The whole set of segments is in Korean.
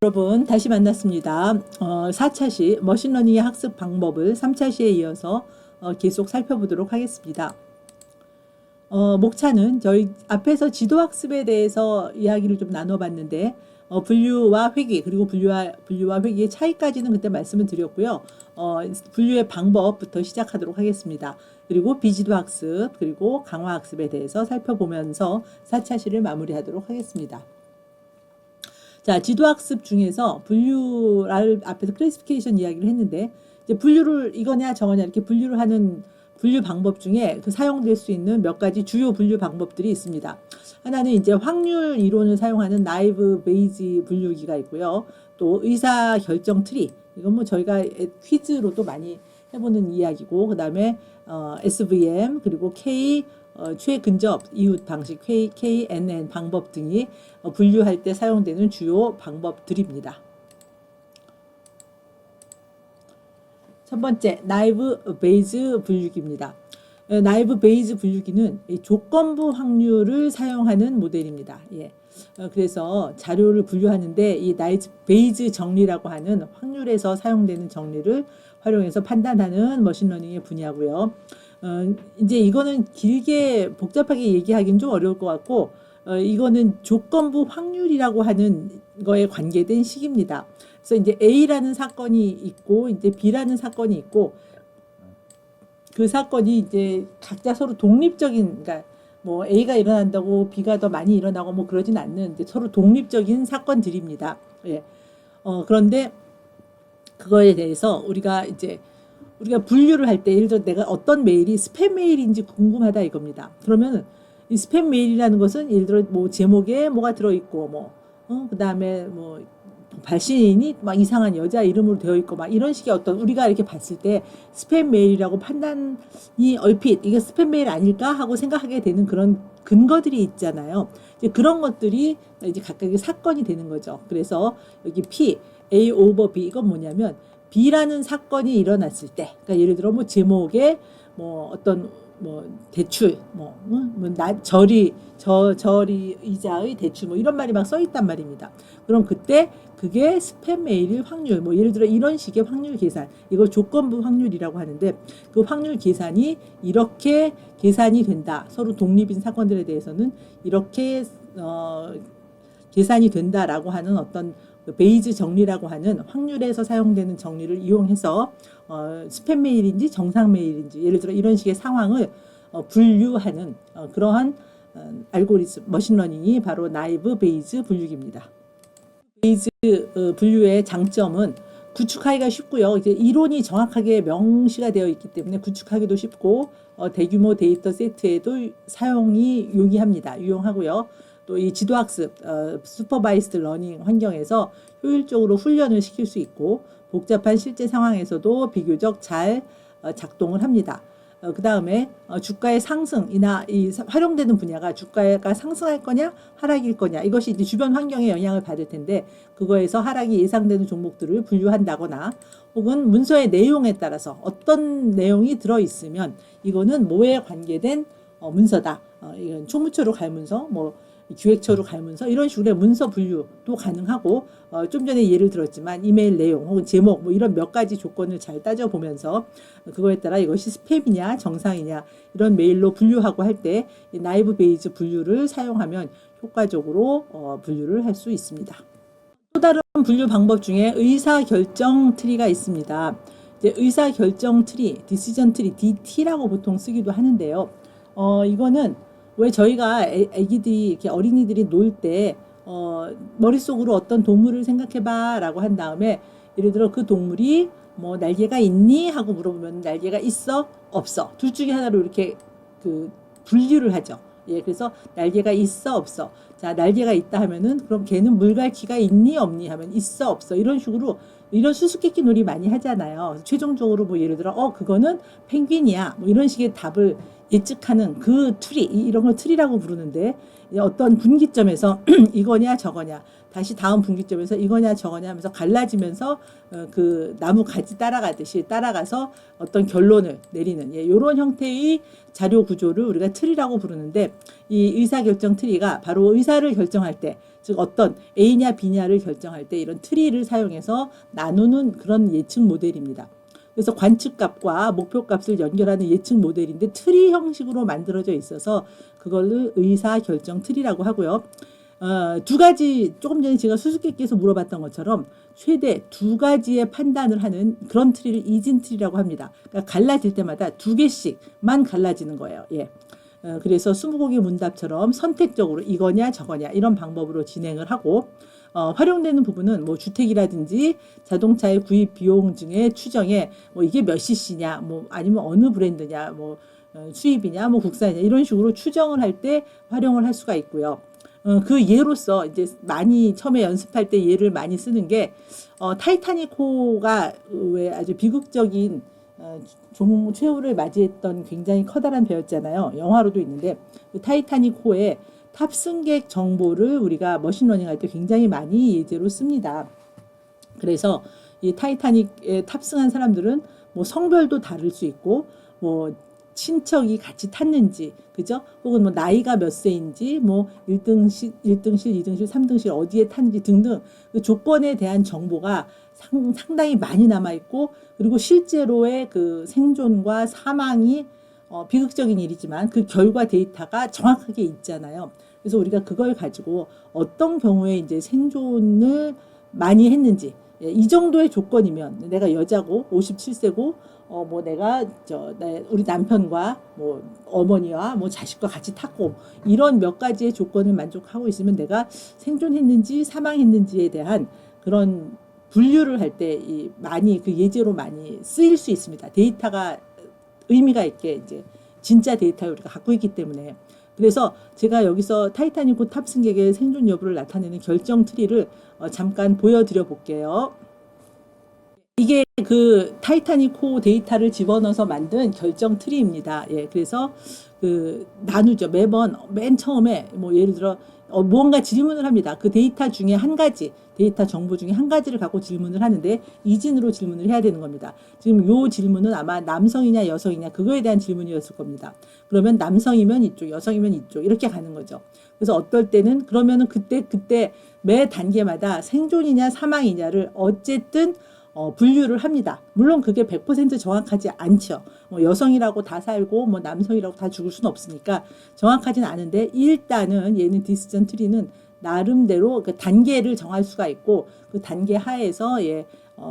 여러분 다시 만났습니다. 4차 시 머신러닝의 학습 방법을 3차 시에 이어서 계속 살펴보도록 하겠습니다. 목차는 저희 앞에서 지도학습에 대해서 이야기를 좀 나눠봤는데 분류와 회귀 그리고 분류와 회귀의 차이까지는 그때 말씀을 드렸고요. 분류의 방법부터 시작하도록 하겠습니다. 그리고 비지도학습 그리고 강화학습에 대해서 살펴보면서 4차 시를 마무리하도록 하겠습니다. 자, 지도학습 중에서 분류를 앞에서 클래시피케이션 이야기를 했는데 이제 분류를 이거냐 저거냐 이렇게 분류를 하는 분류 방법 중에 사용될 수 있는 몇 가지 주요 분류 방법들이 있습니다. 하나는 이제 확률 이론을 사용하는 나이브 베이지 분류기가 있고요. 또 의사 결정 트리 이건 뭐 저희가 퀴즈로도 많이 해보는 이야기고 그 다음에 SVM 그리고 K 최근접 이웃 방식 KNN 방법 등이 분류할 때 사용되는 주요 방법들입니다. 첫 번째, 나이브 베이즈 분류기입니다. 나이브 베이즈 분류기는 조건부 확률을 사용하는 모델입니다. 예. 그래서 자료를 분류하는데 이 나이브 베이즈 정리라고 하는 확률에서 사용되는 정리를 활용해서 판단하는 머신러닝의 분야고요. 이제 이거는 길게 복잡하게 얘기하기는 좀 어려울 것 같고 이거는 조건부 확률이라고 하는 거에 관계된 식입니다. 그래서 이제 A라는 사건이 있고 이제 B라는 사건이 있고 그 사건이 이제 각자 서로 독립적인 그러니까 뭐 A가 일어난다고 B가 더 많이 일어나고 뭐 그러진 않는 이제 서로 독립적인 사건들입니다. 예. 그런데 그거에 대해서 우리가 분류를 할 때 예를 들어 내가 어떤 메일이 스팸 메일인지 궁금하다 이겁니다. 그러면 이 스팸 메일이라는 것은 예를 들어 뭐 제목에 뭐가 들어있고 그다음에 뭐 발신인이 막 이상한 여자 이름으로 되어 있고 막 이런 식의 어떤 우리가 이렇게 봤을 때 스팸 메일이라고 판단이 얼핏 이게 스팸 메일 아닐까 하고 생각하게 되는 그런 근거들이 있잖아요. 이제 그런 것들이 이제 각각의 사건이 되는 거죠. 그래서 여기 P, A over B 이건 뭐냐면 B라는 사건이 일어났을 때, 그러니까 예를 들어 뭐 제목에 뭐 어떤 뭐 대출, 저리 이자의 대출 뭐 이런 말이 막 써 있단 말입니다. 그럼 그때 그게 스팸 메일일 확률, 뭐 예를 들어 이런 식의 확률 계산, 이걸 조건부 확률이라고 하는데 그 확률 계산이 이렇게 계산이 된다. 서로 독립인 사건들에 대해서는 이렇게 계산이 된다라고 하는 어떤 베이즈 정리라고 하는 확률에서 사용되는 정리를 이용해서 스팸 메일인지 정상 메일인지 예를 들어 이런 식의 상황을 분류하는 그러한 알고리즘 머신러닝이 바로 나이브 베이즈 분류기입니다. 베이즈 분류의 장점은 구축하기가 쉽고요. 이제 이론이 정확하게 명시가 되어 있기 때문에 구축하기도 쉽고 대규모 데이터 세트에도 사용이 유용하고요. 또 이 지도학습, 슈퍼바이스드 러닝 환경에서 효율적으로 훈련을 시킬 수 있고 복잡한 실제 상황에서도 비교적 잘 작동을 합니다. 그 다음에 주가의 상승이나 이 활용되는 분야가 주가가 상승할 거냐 하락일 거냐 이것이 이제 주변 환경에 영향을 받을 텐데 그거에서 하락이 예상되는 종목들을 분류한다거나 혹은 문서의 내용에 따라서 어떤 내용이 들어있으면 이거는 뭐에 관계된 문서다. 이건 총무처로 갈 문서 기획처로 갈 문서 이런 식으로 문서 분류도 가능하고 좀 전에 예를 들었지만 이메일 내용 혹은 제목 뭐 이런 몇 가지 조건을 잘 따져보면서 그거에 따라 이것이 스팸이냐 정상이냐 이런 메일로 분류하고 할 때 나이브 베이즈 분류를 사용하면 효과적으로 분류를 할 수 있습니다. 또 다른 분류 방법 중에 의사결정 트리가 있습니다. 이제 의사결정 트리, 디시전 트리, DT라고 보통 쓰기도 하는데요. 이거는 왜 저희가 애기들이 이렇게 어린이들이 놀 때 머릿속으로 어떤 동물을 생각해봐 라고 한 다음에 예를 들어 그 동물이 뭐 날개가 있니? 하고 물어보면 날개가 있어? 없어? 둘 중에 하나로 이렇게 분류를 하죠. 예, 그래서 날개가 있어? 없어? 자, 날개가 있다 하면은 그럼 걔는 물갈퀴가 있니? 없니? 하면 있어? 없어? 이런 식으로 이런 수수께끼 놀이 많이 하잖아요. 최종적으로 뭐 예를 들어 그거는 펭귄이야. 뭐 이런 식의 답을 예측하는 그 트리 이런 걸 트리라고 부르는데 어떤 분기점에서 이거냐 저거냐 다시 다음 분기점에서 이거냐 저거냐 하면서 갈라지면서 그 나무 가지 따라가듯이 따라가서 어떤 결론을 내리는 이런 형태의 자료 구조를 우리가 트리라고 부르는데, 이 의사결정 트리가 바로 의사를 결정할 때, 즉 어떤 A냐 B냐를 결정할 때 이런 트리를 사용해서 나누는 그런 예측 모델입니다. 그래서 관측값과 목표값을 연결하는 예측 모델인데 트리 형식으로 만들어져 있어서 그걸 의사결정 트리라고 하고요. 두 가지, 조금 전에 제가 수수께끼에서 물어봤던 것처럼 최대 두 가지의 판단을 하는 그런 트리를 이진 트리라고 합니다. 그러니까 갈라질 때마다 두 개씩만 갈라지는 거예요. 예. 그래서 20곡의 문답처럼 선택적으로 이거냐 저거냐 이런 방법으로 진행을 하고, 활용되는 부분은 뭐 주택이라든지 자동차의 구입 비용 등의 추정에 뭐 이게 몇 cc냐, 뭐 아니면 어느 브랜드냐, 뭐 수입이냐, 뭐 국산이냐 이런 식으로 추정을 할 때 활용을 할 수가 있고요. 그 예로서 이제 많이 처음에 연습할 때 예를 많이 쓰는 게 타이타닉호가 왜 아주 비극적인 종 최후를 맞이했던 굉장히 커다란 배였잖아요. 영화로도 있는데 그 타이타닉호의 탑승객 정보를 우리가 머신러닝 할 때 굉장히 많이 예제로 씁니다. 그래서 이 타이타닉에 탑승한 사람들은 뭐 성별도 다를 수 있고, 뭐 친척이 같이 탔는지, 그죠? 혹은 뭐 나이가 몇 세인지, 뭐 1등실, 2등실, 3등실 어디에 탔는지 등등 그 조건에 대한 정보가 상당히 많이 남아 있고, 그리고 실제로의 그 생존과 사망이 비극적인 일이지만 그 결과 데이터가 정확하게 있잖아요. 그래서 우리가 그걸 가지고 어떤 경우에 이제 생존을 많이 했는지, 이 정도의 조건이면 내가 여자고 57세고 뭐 내가 우리 남편과 뭐 어머니와 뭐 자식과 같이 탔고 이런 몇 가지의 조건을 만족하고 있으면 내가 생존했는지 사망했는지에 대한 그런 분류를 할 때 많이 그 예제로 많이 쓰일 수 있습니다. 데이터가 의미가 있게 이제 진짜 데이터를 우리가 갖고 있기 때문에. 그래서 제가 여기서 타이타닉호 탑승객의 생존 여부를 나타내는 결정 트리를 잠깐 보여드려 볼게요. 이게 그 타이타닉호 데이터를 집어넣어서 만든 결정 트리입니다. 예, 그래서 그 나누죠. 매번 맨 처음에 뭐 예를 들어 무언가 질문을 합니다. 그 데이터 중에 한 가지, 데이터 정보 중에 한 가지를 갖고 질문을 하는데 이진으로 질문을 해야 되는 겁니다. 지금 요 질문은 아마 남성이냐 여성이냐 그거에 대한 질문이었을 겁니다. 그러면 남성이면 이쪽, 여성이면 이쪽 이렇게 가는 거죠. 그래서 어떨 때는 그러면은 그때 매 단계마다 생존이냐 사망이냐를 어쨌든 분류를 합니다. 물론 그게 100% 정확하지 않죠. 뭐 여성이라고 다 살고 뭐 남성이라고 다 죽을 수는 없으니까 정확하지는 않은데, 일단은 얘는 디시전 트리는 나름대로 그 단계를 정할 수가 있고 그 단계 하에서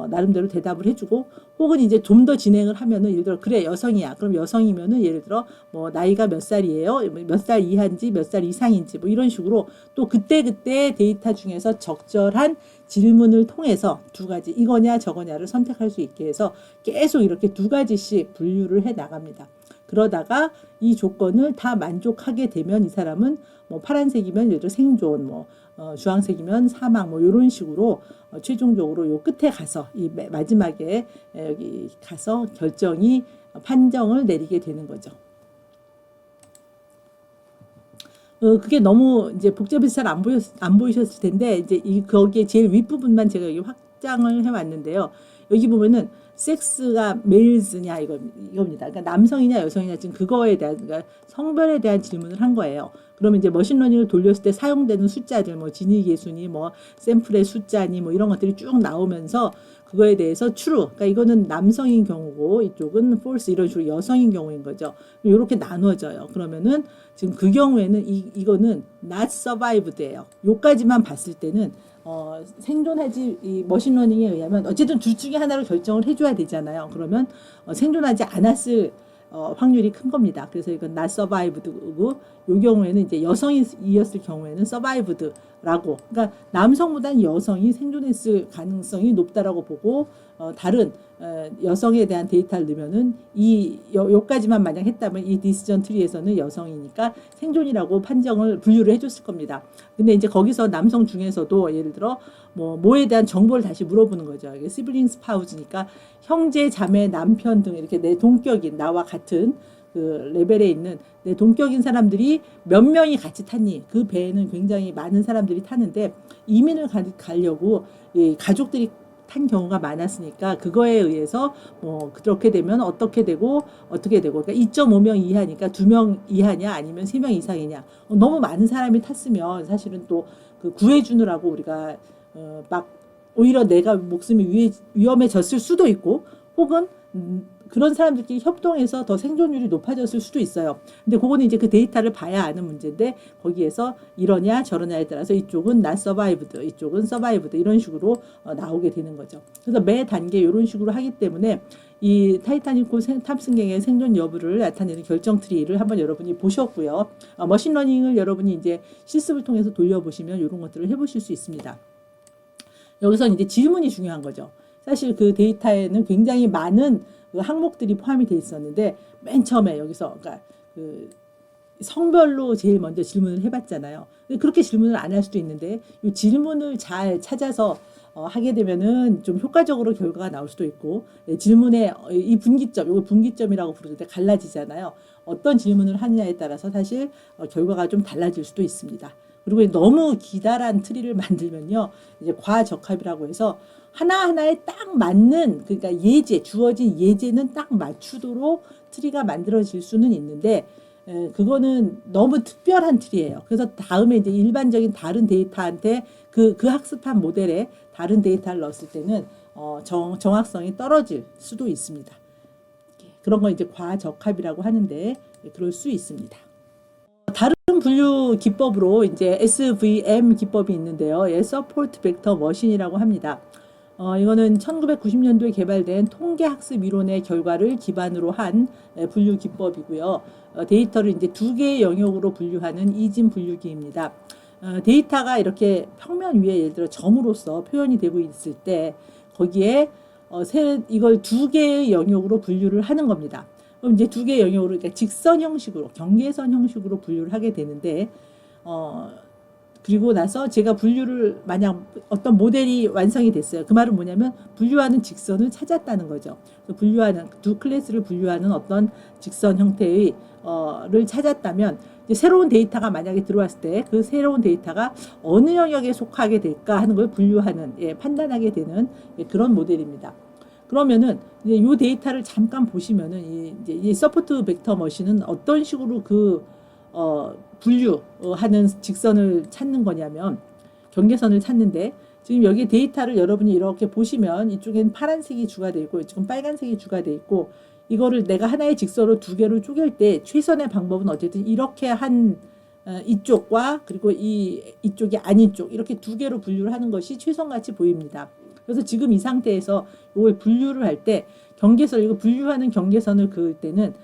나름대로 대답을 해주고, 혹은 이제 좀 더 진행을 하면은 예를 들어 그래 여성이야. 그럼 여성이면은 예를 들어 뭐 나이가 몇 살이에요? 몇 살 이하인지 몇 살 이상인지 뭐 이런 식으로 또 그때 데이터 중에서 적절한 질문을 통해서 두 가지 이거냐 저거냐를 선택할 수 있게 해서 계속 이렇게 두 가지씩 분류를 해 나갑니다. 그러다가 이 조건을 다 만족하게 되면 이 사람은 뭐 파란색이면 예를 들어 생존, 뭐 주황색이면 사망, 뭐 이런 식으로 최종적으로 요 끝에 가서 이 마지막에 여기 가서 판정을 내리게 되는 거죠. 그게 너무 이제 복잡해서 잘 안 보이셨을 텐데, 이제 거기에 제일 윗부분만 제가 여기 확장을 해왔는데요. 여기 보면은 섹스가 메일즈냐 이겁니다. 그러니까 남성이냐 여성이냐 지금 그거에 대한, 그러니까 성별에 대한 질문을 한 거예요. 그러면 이제 머신러닝을 돌렸을 때 사용되는 숫자들, 뭐 진위 계수니, 뭐 샘플의 숫자니, 뭐 이런 것들이 쭉 나오면서 그거에 대해서 true, 그러니까 이거는 남성인 경우고 이쪽은 false 이런 식으로 여성인 경우인 거죠. 이렇게 나누어져요. 그러면은 지금 그 경우에는 이거는 not survived예요. 요까지만 봤을 때는 생존하지, 이 머신러닝에 의하면 어쨌든 둘 중에 하나를 결정을 해줘야 되잖아요. 그러면 생존하지 않았을 확률이 큰 겁니다. 그래서 이건 not survived고, 요 경우에는 이제 여성이었을 경우에는 survived라고, 그러니까 남성보다는 여성이 생존했을 가능성이 높다라고 보고, 다른 여성에 대한 데이터를 넣으면은 요까지만 만약 했다면 이 디시전 트리에서는 여성이니까 생존이라고 분류를 해줬을 겁니다. 근데 이제 거기서 남성 중에서도 예를 들어 뭐에 대한 정보를 다시 물어보는 거죠. 이게 시블링 스파우즈니까 형제, 자매, 남편 등 이렇게 내 동격인 나와 같은 그 레벨에 있는 내 동격인 사람들이 몇 명이 같이 탔니? 그 배에는 굉장히 많은 사람들이 타는데 이민을 가려고 가족들이 탄 경우가 많았으니까 그거에 의해서 뭐 그렇게 되면 어떻게 되고 그러니까 2.5명 이하니까 2명 이하냐 아니면 3명 이상이냐. 너무 많은 사람이 탔으면 사실은 또 그 구해주느라고 우리가 막 오히려 내가 목숨이 위험해졌을 수도 있고 혹은 그런 사람들끼리 협동해서 더 생존율이 높아졌을 수도 있어요. 근데 그거는 이제 그 데이터를 봐야 아는 문제인데 거기에서 이러냐 저러냐에 따라서 이쪽은 not survived, 이쪽은 survived 이런 식으로 나오게 되는 거죠. 그래서 매 단계 이런 식으로 하기 때문에 이 타이타닉호 탑승객의 생존 여부를 나타내는 결정 트리를 한번 여러분이 보셨고요. 머신러닝을 여러분이 이제 실습을 통해서 돌려보시면 이런 것들을 해보실 수 있습니다. 여기서 이제 질문이 중요한 거죠. 사실 그 데이터에는 굉장히 많은 그 항목들이 포함이 돼 있었는데 맨 처음에 여기서 그러니까 그 성별로 제일 먼저 질문을 해봤잖아요. 그렇게 질문을 안 할 수도 있는데 이 질문을 잘 찾아서 하게 되면은 좀 효과적으로 결과가 나올 수도 있고 질문의 이 분기점, 이걸 분기점이라고 부르는데 갈라지잖아요. 어떤 질문을 하느냐에 따라서 사실 결과가 좀 달라질 수도 있습니다. 그리고 너무 기다란 트리를 만들면요, 이제 과적합이라고 해서 하나하나에 딱 맞는, 그러니까 주어진 예제는 딱 맞추도록 트리가 만들어질 수는 있는데, 그거는 너무 특별한 트리예요. 그래서 다음에 이제 일반적인 다른 데이터한테 그 학습한 모델에 다른 데이터를 넣었을 때는 정확성이 떨어질 수도 있습니다. 그런 거 이제 과적합이라고 하는데 그럴 수 있습니다. 다른 분류 기법으로 이제 SVM 기법이 있는데요. Support Vector Machine이라고 합니다. 이거는 1990년도에 개발된 통계학습 이론의 결과를 기반으로 한 분류 기법이고요. 데이터를 이제 2개의 영역으로 분류하는 이진 분류기입니다. 데이터가 이렇게 평면 위에 예를 들어 점으로서 표현이 되고 있을 때 거기에 이걸 2개의 영역으로 분류를 하는 겁니다. 그럼 이제 2개의 영역으로, 그러니까 직선 형식으로, 경계선 형식으로 분류를 하게 되는데, 그리고 나서 제가 분류를 만약 어떤 모델이 완성이 됐어요. 그 말은 뭐냐면 분류하는 직선을 찾았다는 거죠. 분류하는 두 클래스를 분류하는 어떤 직선 형태의 를 찾았다면 이제 새로운 데이터가 만약에 들어왔을 때 그 새로운 데이터가 어느 영역에 속하게 될까 하는 걸 분류하는 판단하게 되는 그런 모델입니다. 그러면은 이제 이 데이터를 잠깐 보시면은 이 서포트 벡터 머신은 어떤 식으로 분류하는 직선을 찾는 거냐면 경계선을 찾는데 지금 여기 데이터를 여러분이 이렇게 보시면 이쪽엔 파란색이 주가 되어 있고 이쪽은 빨간색이 주가 되어 있고 이거를 내가 하나의 직선으로 2개로 쪼갤 때 최선의 방법은 어쨌든 이렇게 한 이쪽과 그리고 이쪽이 아닌 쪽 이렇게 2개로 분류를 하는 것이 최선같이 보입니다. 그래서 지금 이 상태에서 이걸 분류를 할 때 경계선, 이거 분류하는 경계선을 그을 때는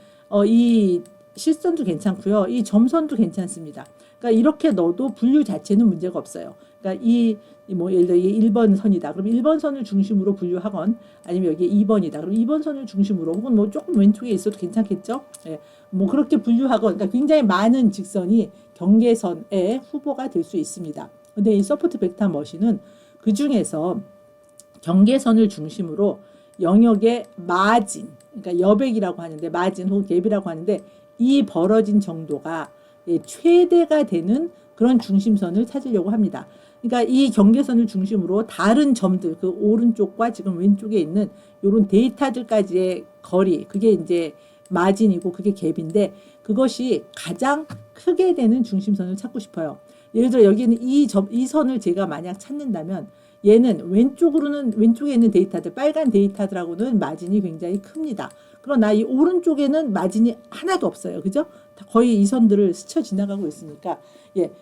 이 실선도 괜찮고요. 이 점선도 괜찮습니다. 그러니까 이렇게 넣어도 분류 자체는 문제가 없어요. 그러니까 예를 들어 이게 1번 선이다. 그럼 1번 선을 중심으로 분류하건 아니면 여기 2번이다. 그럼 2번 선을 중심으로 혹은 뭐 조금 왼쪽에 있어도 괜찮겠죠? 예. 뭐 그렇게 분류하건 그러니까 굉장히 많은 직선이 경계선의 후보가 될 수 있습니다. 근데 이 서포트 벡터 머신은 그 중에서 경계선을 중심으로 영역의 마진, 그러니까 여백이라고 하는데 마진 혹은 갭이라고 하는데 이 벌어진 정도가 최대가 되는 그런 중심선을 찾으려고 합니다. 그러니까 이 경계선을 중심으로 다른 점들, 그 오른쪽과 지금 왼쪽에 있는 이런 데이터들까지의 거리, 그게 이제 마진이고 그게 갭인데 그것이 가장 크게 되는 중심선을 찾고 싶어요. 예를 들어 여기는 이 선을 제가 만약 찾는다면 얘는 왼쪽에 있는 데이터들, 빨간 데이터들하고는 마진이 굉장히 큽니다. 그러나 이 오른쪽에는 마진이 하나도 없어요. 그죠? 거의 이 선들을 스쳐 지나가고 있으니까.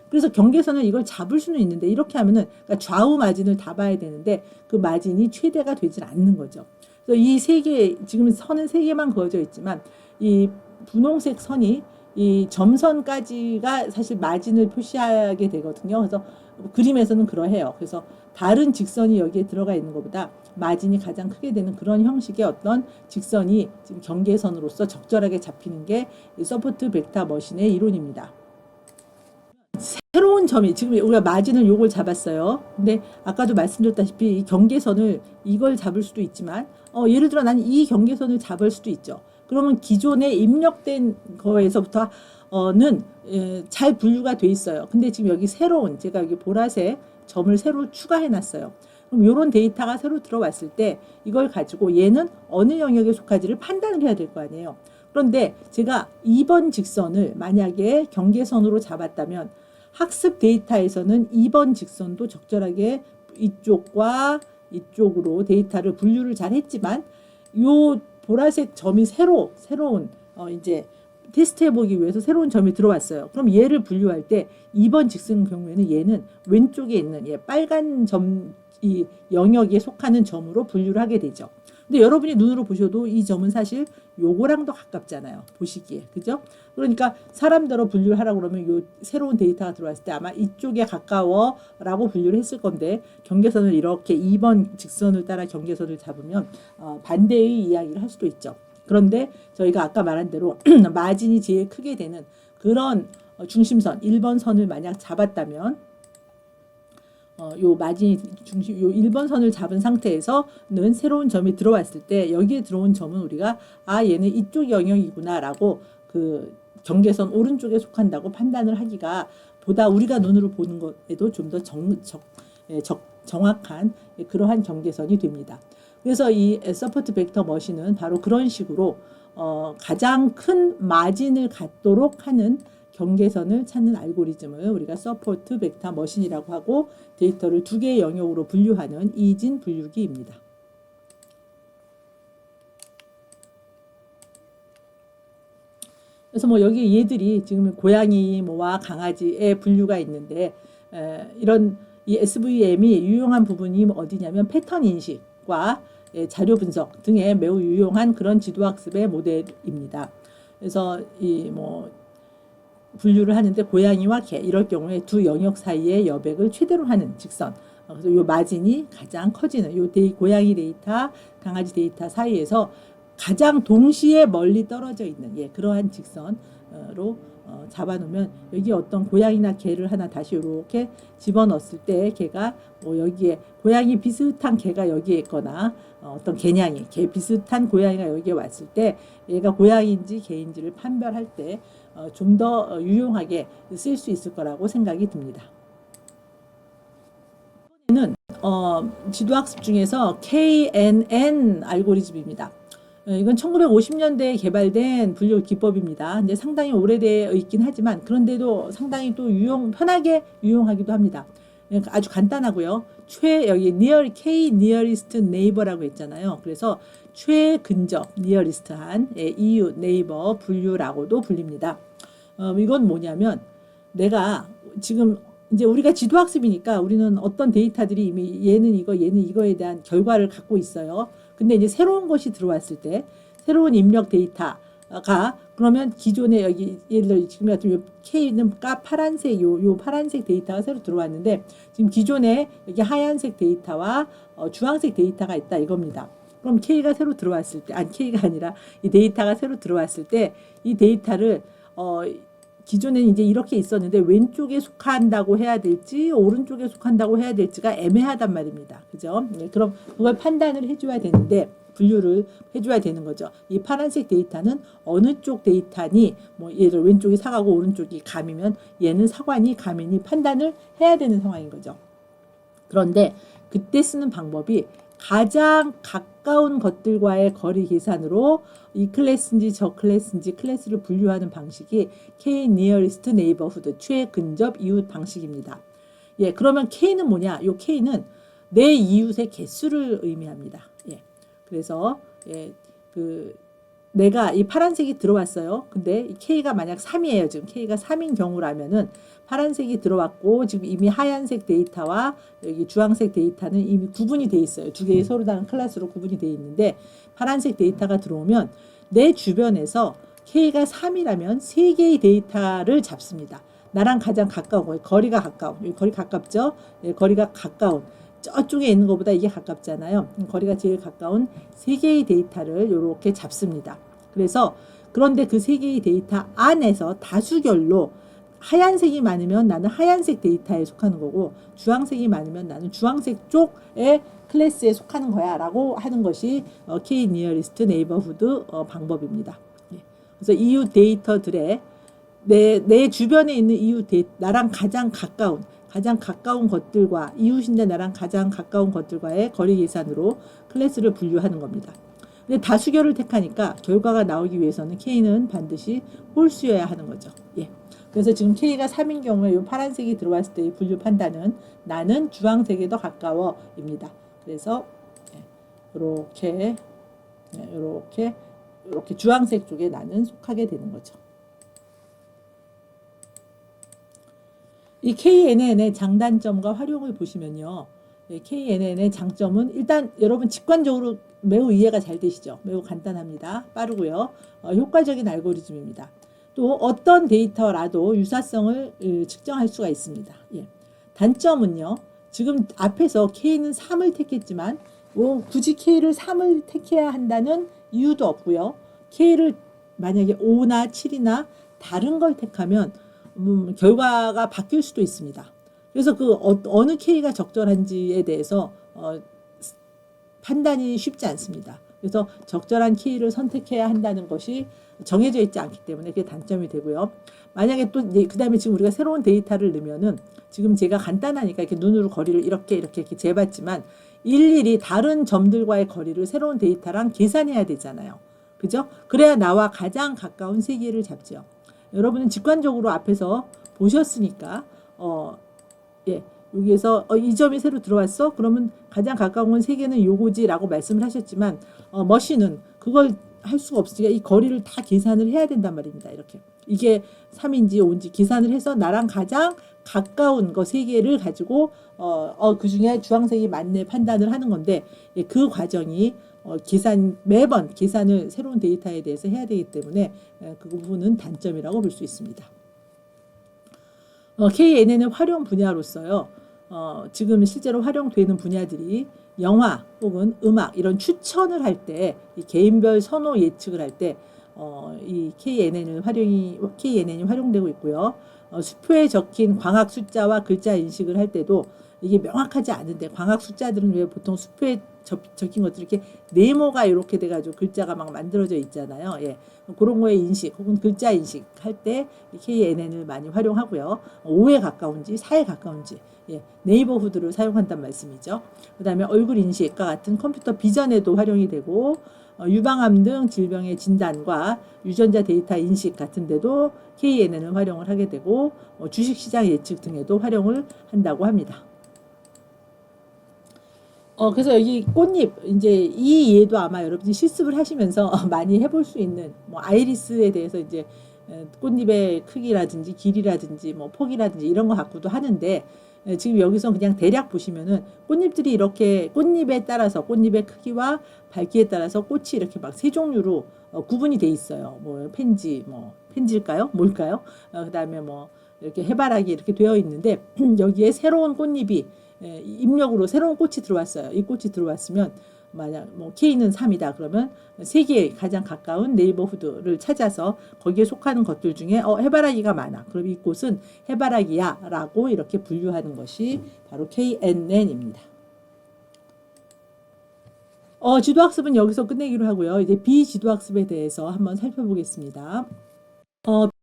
그래서 경계선을 이걸 잡을 수는 있는데 이렇게 하면은 그러니까 좌우 마진을 다 봐야 되는데 그 마진이 최대가 되질 않는 거죠. 그래서 이 세 개, 지금 선은 3개만 그어져 있지만 이 분홍색 선이 이 점선까지가 사실 마진을 표시하게 되거든요. 그래서 그림에서는 그러해요. 그래서 다른 직선이 여기에 들어가 있는 것보다 마진이 가장 크게 되는 그런 형식의 어떤 직선이 지금 경계선으로서 적절하게 잡히는 게 서포트 벡터 머신의 이론입니다. 새로운 점이 지금 우리가 마진을 요걸 잡았어요. 근데 아까도 말씀드렸다시피 이 경계선을 이걸 잡을 수도 있지만 예를 들어 나는 이 경계선을 잡을 수도 있죠. 그러면 기존에 입력된 거에서부터는 잘 분류가 돼 있어요. 근데 지금 여기 새로운, 제가 여기 보라색 점을 새로 추가해 놨어요. 그럼 이런 데이터가 새로 들어왔을 때 이걸 가지고 얘는 어느 영역에 속하지를 판단을 해야 될 거 아니에요. 그런데 제가 2번 직선을 만약에 경계선으로 잡았다면 학습 데이터에서는 2번 직선도 적절하게 이쪽과 이쪽으로 데이터를 분류를 잘 했지만 요 보라색 점이 새로운 이제 테스트 해보기 위해서 새로운 점이 들어왔어요. 그럼 얘를 분류할 때 2번 직선 경우에는 얘는 왼쪽에 있는 빨간 점, 이 영역에 속하는 점으로 분류를 하게 되죠. 근데 여러분이 눈으로 보셔도 이 점은 사실 요거랑 더 가깝잖아요. 보시기에. 그죠? 그러니까 사람대로 분류를 하라고 그러면 요 새로운 데이터가 들어왔을 때 아마 이쪽에 가까워 라고 분류를 했을 건데 경계선을 이렇게 2번 직선을 따라 경계선을 잡으면 반대의 이야기를 할 수도 있죠. 그런데 저희가 아까 말한 대로 마진이 제일 크게 되는 그런 중심선 1번 선을 만약 잡았다면 요 마진이 중심, 요 1번 선을 잡은 상태에서는 새로운 점이 들어왔을 때 여기에 들어온 점은 우리가 얘는 이쪽 영역이구나 라고 그 경계선 오른쪽에 속한다고 판단을 하기가 보다 우리가 눈으로 보는 것에도 좀 더 정확한 그러한 경계선이 됩니다. 그래서 이 서포트 벡터 머신은 바로 그런 식으로 가장 큰 마진을 갖도록 하는 경계선을 찾는 알고리즘을 우리가 서포트 벡터 머신이라고 하고 데이터를 두 개의 영역으로 분류하는 이진 분류기입니다. 그래서 뭐 여기 얘들이 지금 고양이 뭐와 강아지의 분류가 있는데 이런 이 SVM이 유용한 부분이 어디냐면 패턴 인식과 자료 분석 등에 매우 유용한 그런 지도학습의 모델입니다. 그래서 이 뭐 분류를 하는데 고양이와 개 이럴 경우에 두 영역 사이의 여백을 최대로 하는 직선. 그래서 요 마진이 가장 커지는 요 고양이 데이터, 강아지 데이터 사이에서 가장 동시에 멀리 떨어져 있는 그러한 직선으로 잡아놓으면 여기 어떤 고양이나 개를 하나 다시 이렇게 집어넣었을 때 개가 뭐 여기에 고양이 비슷한 개가 여기에 있거나 어떤 개냥이 개 비슷한 고양이가 여기에 왔을 때 얘가 고양이인지 개인지를 판별할 때 좀 더 유용하게 쓸 수 있을 거라고 생각이 듭니다. 이번에는 지도학습 중에서 KNN 알고리즘입니다. 이건 1950년대에 개발된 분류 기법입니다. 이제 상당히 오래되어 있긴 하지만 그런데도 상당히 또 편하게 유용하기도 합니다. 아주 간단하고요. 여기 K nearest neighbor라고 했잖아요. 그래서 최근접 nearest한 이웃 네이버 분류라고도 불립니다. 이건 뭐냐면 내가 지금 이제 우리가 지도학습이니까 우리는 어떤 데이터들이 이미 얘는 이거에 대한 결과를 갖고 있어요. 근데 이제 새로운 것이 들어왔을 때 새로운 입력 데이터가 그러면 기존에 여기 예를 들어 지금 같은 요 K는 파란색 요 파란색 데이터가 새로 들어왔는데 지금 기존에 여기 하얀색 데이터와 주황색 데이터가 있다 이겁니다. 그럼 K가 새로 들어왔을 때 K가 아니라 이 데이터가 새로 들어왔을 때 이 데이터를 기존에는 이제 이렇게 있었는데 왼쪽에 속한다고 해야 될지 오른쪽에 속한다고 해야 될지가 애매하단 말입니다. 그죠? 그럼 그걸 판단을 해줘야 되는데 분류를 해줘야 되는 거죠. 이 파란색 데이터는 어느 쪽 데이터니 뭐 예를 들어 왼쪽이 사과고 오른쪽이 감이면 얘는 사과니 감이니 판단을 해야 되는 상황인 거죠. 그런데 그때 쓰는 방법이 가장 가까운 것들과의 거리 계산으로 이 클래스인지 저 클래스인지 클래스를 분류하는 방식이 K nearest neighborhood 최근접 이웃 방식입니다. 그러면 K는 뭐냐? 요 K는 내 이웃의 개수를 의미합니다. 그래서 내가 이 파란색이 들어왔어요. 근데 이 K가 만약 3이에요. 지금 K가 3인 경우라면은 파란색이 들어왔고 지금 이미 하얀색 데이터와 여기 주황색 데이터는 이미 구분이 돼 있어요. 두 개의 서로 다른 클래스로 구분이 돼 있는데 파란색 데이터가 들어오면 내 주변에서 K가 3이라면 3개의 데이터를 잡습니다. 나랑 가장 가까운 거리가 가까운 거리 가깝죠? 거리가 가까운 저쪽에 있는 것보다 이게 가깝잖아요. 거리가 제일 가까운 3개의 데이터를 이렇게 잡습니다. 그래서 그런데 그 3개의 데이터 안에서 다수결로 하얀색이 많으면 나는 하얀색 데이터에 속하는 거고 주황색이 많으면 나는 주황색 쪽의 클래스에 속하는 거야 라고 하는 것이 K nearest neighborhood 방법입니다. 그래서 이웃 데이터들의 내 주변에 있는 이웃 나랑 가장 가까운 것들과 이웃인데 나랑 가장 가까운 것들과의 거리 계산으로 클래스를 분류하는 겁니다. 근데 다수결을 택하니까 결과가 나오기 위해서는 K는 반드시 홀수여야 하는 거죠. 예. 그래서 지금 K가 3인 경우에 이 파란색이 들어왔을 때의 분류 판단은 나는 주황색에 더 가까워입니다. 그래서 이렇게 주황색 쪽에 나는 속하게 되는 거죠. 이 KNN의 장단점과 활용을 보시면요. KNN의 장점은 일단 여러분 직관적으로 매우 이해가 잘 되시죠. 매우 간단합니다. 빠르고요. 효과적인 알고리즘입니다. 또 어떤 데이터라도 유사성을 측정할 수가 있습니다. 예. 단점은요. 지금 앞에서 K는 3을 택했지만 굳이 K를 3을 택해야 한다는 이유도 없고요. K를 만약에 5나 7이나 다른 걸 택하면 결과가 바뀔 수도 있습니다. 그래서 그 어느 K가 적절한지에 대해서 판단이 쉽지 않습니다. 그래서 적절한 K를 선택해야 한다는 것이 정해져 있지 않기 때문에 그게 단점이 되고요. 만약에 또 그 다음에 지금 우리가 새로운 데이터를 넣으면은 지금 제가 간단하니까 이렇게 눈으로 거리를 이렇게 재봤지만 일일이 다른 점들과의 거리를 새로운 데이터랑 계산해야 되잖아요. 그죠? 그래야 나와 가장 가까운 세 개를 잡죠. 여러분은 직관적으로 앞에서 보셨으니까 예, 여기에서 이 점이 새로 들어왔어? 그러면 가장 가까운 건 세 개는 요거지라고 말씀을 하셨지만 머신은 그걸 할 수가 없으니까 이 거리를 다 계산을 해야 된단 말입니다. 이렇게 이게 3인지 5인지 계산을 해서 나랑 가장 가까운 거 세 개를 가지고 그 중에 주황색이 맞네 판단을 하는 건데 예, 그 과정이 매번 계산을 새로운 데이터에 대해서 해야 되기 때문에 그 부분은 단점이라고 볼 수 있습니다. KNN의 활용 분야로서요. 지금 실제로 활용되는 분야들이 영화 혹은 음악 이런 추천을 할 때 개인별 선호 예측을 할 때 이 KNN이 활용되고 있고요. 수표에 적힌 광학 숫자와 글자 인식을 할 때도 이게 명확하지 않은데 광학 숫자들은 왜 보통 수표에 적힌 것들 이렇게 네모가 이렇게 돼가지고 글자가 막 만들어져 있잖아요. 예. 그런 거에 인식 혹은 글자 인식 할 때 KNN을 많이 활용하고요. 5에 가까운지 4에 가까운지 예. 네이버후드를 사용한단 말씀이죠. 그 다음에 얼굴 인식과 같은 컴퓨터 비전에도 활용이 되고 유방암 등 질병의 진단과 유전자 데이터 인식 같은 데도 KNN을 활용을 하게 되고 주식시장 예측 등에도 활용을 한다고 합니다. 그래서 여기 꽃잎, 이제 이 예도 아마 여러분이 실습을 하시면서 많이 해볼 수 있는, 아이리스에 대해서 이제 꽃잎의 크기라든지 길이라든지 폭이라든지 이런 거 갖고도 하는데, 지금 여기서 그냥 대략 보시면은 꽃잎들이 이렇게 꽃잎에 따라서 꽃잎의 크기와 밝기에 따라서 꽃이 이렇게 막 세 종류로 구분이 돼 있어요. 펜지일까요? 뭘까요? 그 다음에 이렇게 해바라기 이렇게 되어 있는데, 여기에 새로운 꽃잎이 입력으로 새로운 꽃이 들어왔어요. 이 꽃이 들어왔으면 만약 K는 3이다 그러면 세 개의 가장 가까운 네이버후드를 찾아서 거기에 속하는 것들 중에 해바라기가 많아. 그럼 이 꽃은 해바라기야 라고 이렇게 분류하는 것이 바로 KNN입니다. 지도학습은 여기서 끝내기로 하고요. 이제 비지도학습에 대해서 한번 살펴보겠습니다.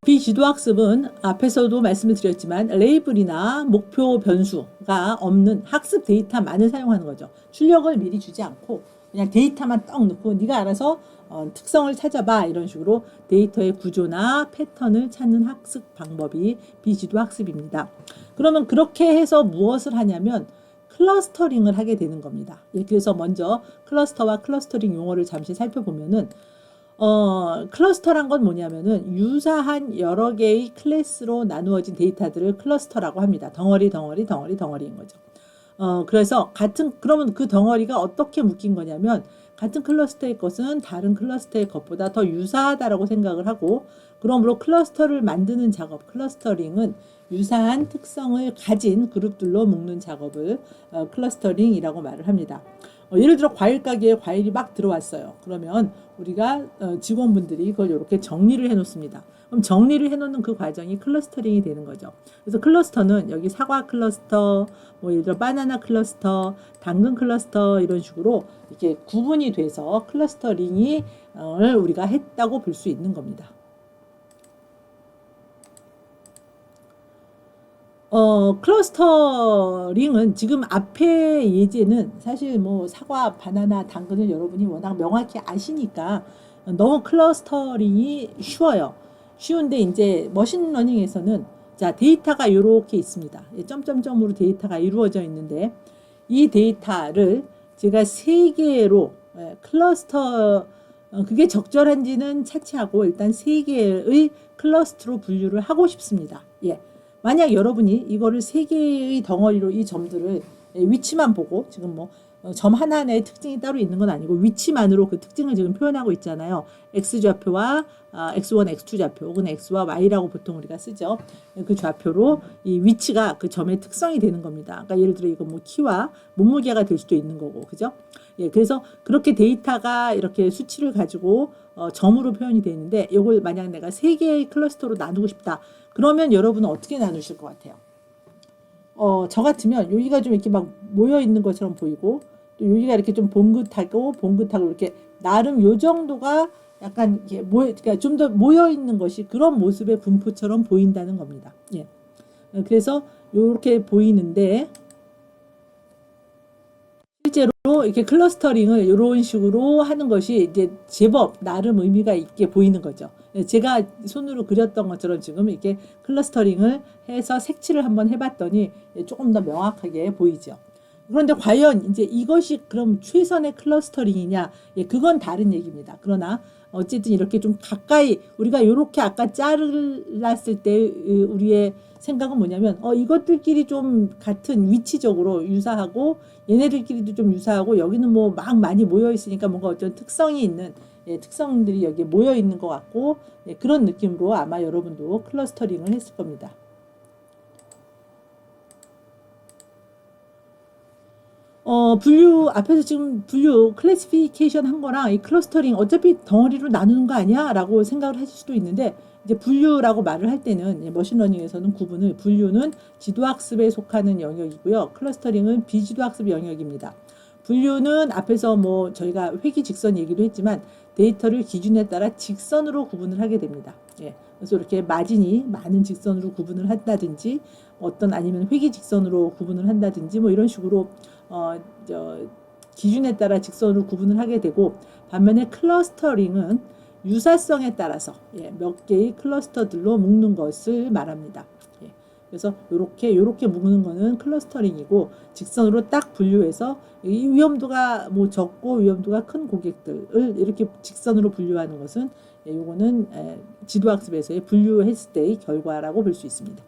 비지도학습은 앞에서도 말씀을 드렸지만 레이블이나 목표 변수가 없는 학습 데이터만을 사용하는 거죠. 출력을 미리 주지 않고 그냥 데이터만 떡 넣고 네가 알아서 특성을 찾아봐 이런 식으로 데이터의 구조나 패턴을 찾는 학습 방법이 비지도학습입니다. 그러면 그렇게 해서 무엇을 하냐면 클러스터링을 하게 되는 겁니다. 그래서 먼저 클러스터와 클러스터링 용어를 잠시 살펴보면은 클러스터란 건 뭐냐면은 유사한 여러 개의 클래스로 나누어진 데이터들을 클러스터라고 합니다. 덩어리인 거죠. 그래서 그러면 그 덩어리가 어떻게 묶인 거냐면 같은 클러스터의 것은 다른 클러스터의 것보다 더 유사하다라고 생각을 하고 그러므로 클러스터를 만드는 작업, 클러스터링은 유사한 특성을 가진 그룹들로 묶는 작업을 클러스터링이라고 말을 합니다. 예를 들어 과일 가게에 과일이 막 들어왔어요. 그러면 우리가 직원분들이 그걸 이렇게 정리를 해 놓습니다. 그럼 정리를 해 놓는 그 과정이 클러스터링이 되는 거죠. 그래서 클러스터는 여기 사과 클러스터, 예를 들어 바나나 클러스터, 당근 클러스터 이런 식으로 이렇게 구분이 돼서 클러스터링이 우리가 했다고 볼 수 있는 겁니다. 클러스터링은 지금 앞에 예제는 사실 뭐 사과, 바나나, 당근을 여러분이 워낙 명확히 아시니까 너무 클러스터링이 쉬워요. 쉬운데 이제 머신러닝에서는 자, 데이터가 이렇게 있습니다. 점점점으로 데이터가 이루어져 있는데 이 데이터를 제가 세 개로 클러스터 그게 적절한지는 차치하고 일단 세 개의 클러스터로 분류를 하고 싶습니다. 예. 만약 여러분이 이거를 세 개의 덩어리로 이 점들을 위치만 보고 지금 뭐 점 하나하나의 특징이 따로 있는 건 아니고 위치만으로 그 특징을 지금 표현하고 있잖아요. X좌표와 X1, X2 좌표 혹은 X와 Y라고 보통 우리가 쓰죠. 그 좌표로 이 위치가 그 점의 특성이 되는 겁니다. 그러니까 예를 들어 이거 뭐 키와 몸무게가 될 수도 있는 거고, 그죠? 예, 그래서 그렇게 데이터가 이렇게 수치를 가지고 점으로 표현이 되어 있는데 이걸 만약 내가 세 개의 클러스터로 나누고 싶다. 그러면 여러분은 어떻게 나누실 것 같아요? 저 같으면 여기가 좀 이렇게 막 모여 있는 것처럼 보이고 또 여기가 이렇게 좀 봉긋하고 이렇게 나름 요 정도가 약간 이게 그러니까 좀 더 모여 있는 것이 그런 모습의 분포처럼 보인다는 겁니다. 예. 그래서 이렇게 보이는데 실제로 이렇게 클러스터링을 이런 식으로 하는 것이 이제 제법 나름 의미가 있게 보이는 거죠. 제가 손으로 그렸던 것처럼 지금 이렇게 클러스터링을 해서 색칠을 한번 해봤더니 조금 더 명확하게 보이죠. 그런데 과연 이제 이것이 그럼 최선의 클러스터링이냐? 예, 그건 다른 얘기입니다. 그러나 어쨌든 이렇게 좀 가까이 우리가 이렇게 아까 잘랐을 때 우리의 생각은 뭐냐면 이것들끼리 좀 같은 위치적으로 유사하고 얘네들끼리도 좀 유사하고 여기는 뭐 막 많이 모여 있으니까 뭔가 어떤 특성이 있는 특성들이 여기에 모여 있는 것 같고 그런 느낌으로 아마 여러분도 클러스터링을 했을 겁니다. 분류 앞에서 지금 분류 클래시피케이션 한 거랑 이 클러스터링 어차피 덩어리로 나누는 거 아니야? 라고 생각을 하실 수도 있는데 이제 분류라고 말을 할 때는 머신러닝에서는 구분을 분류는 지도학습에 속하는 영역이고요. 클러스터링은 비지도학습 영역입니다. 분류는 앞에서 뭐 저희가 회귀직선 얘기도 했지만 데이터를 기준에 따라 직선으로 구분을 하게 됩니다. 예. 그래서 이렇게 마진이 많은 직선으로 구분을 한다든지 어떤 아니면 회귀직선으로 구분을 한다든지 뭐 이런 식으로 기준에 따라 직선으로 구분을 하게 되고 반면에 클러스터링은 유사성에 따라서 몇 개의 클러스터들로 묶는 것을 말합니다. 그래서 요렇게 묶는 거는 클러스터링이고 직선으로 딱 분류해서 이 위험도가 뭐 적고 위험도가 큰 고객들을 이렇게 직선으로 분류하는 것은 요거는 지도학습에서의 분류했을 때의 결과라고 볼 수 있습니다.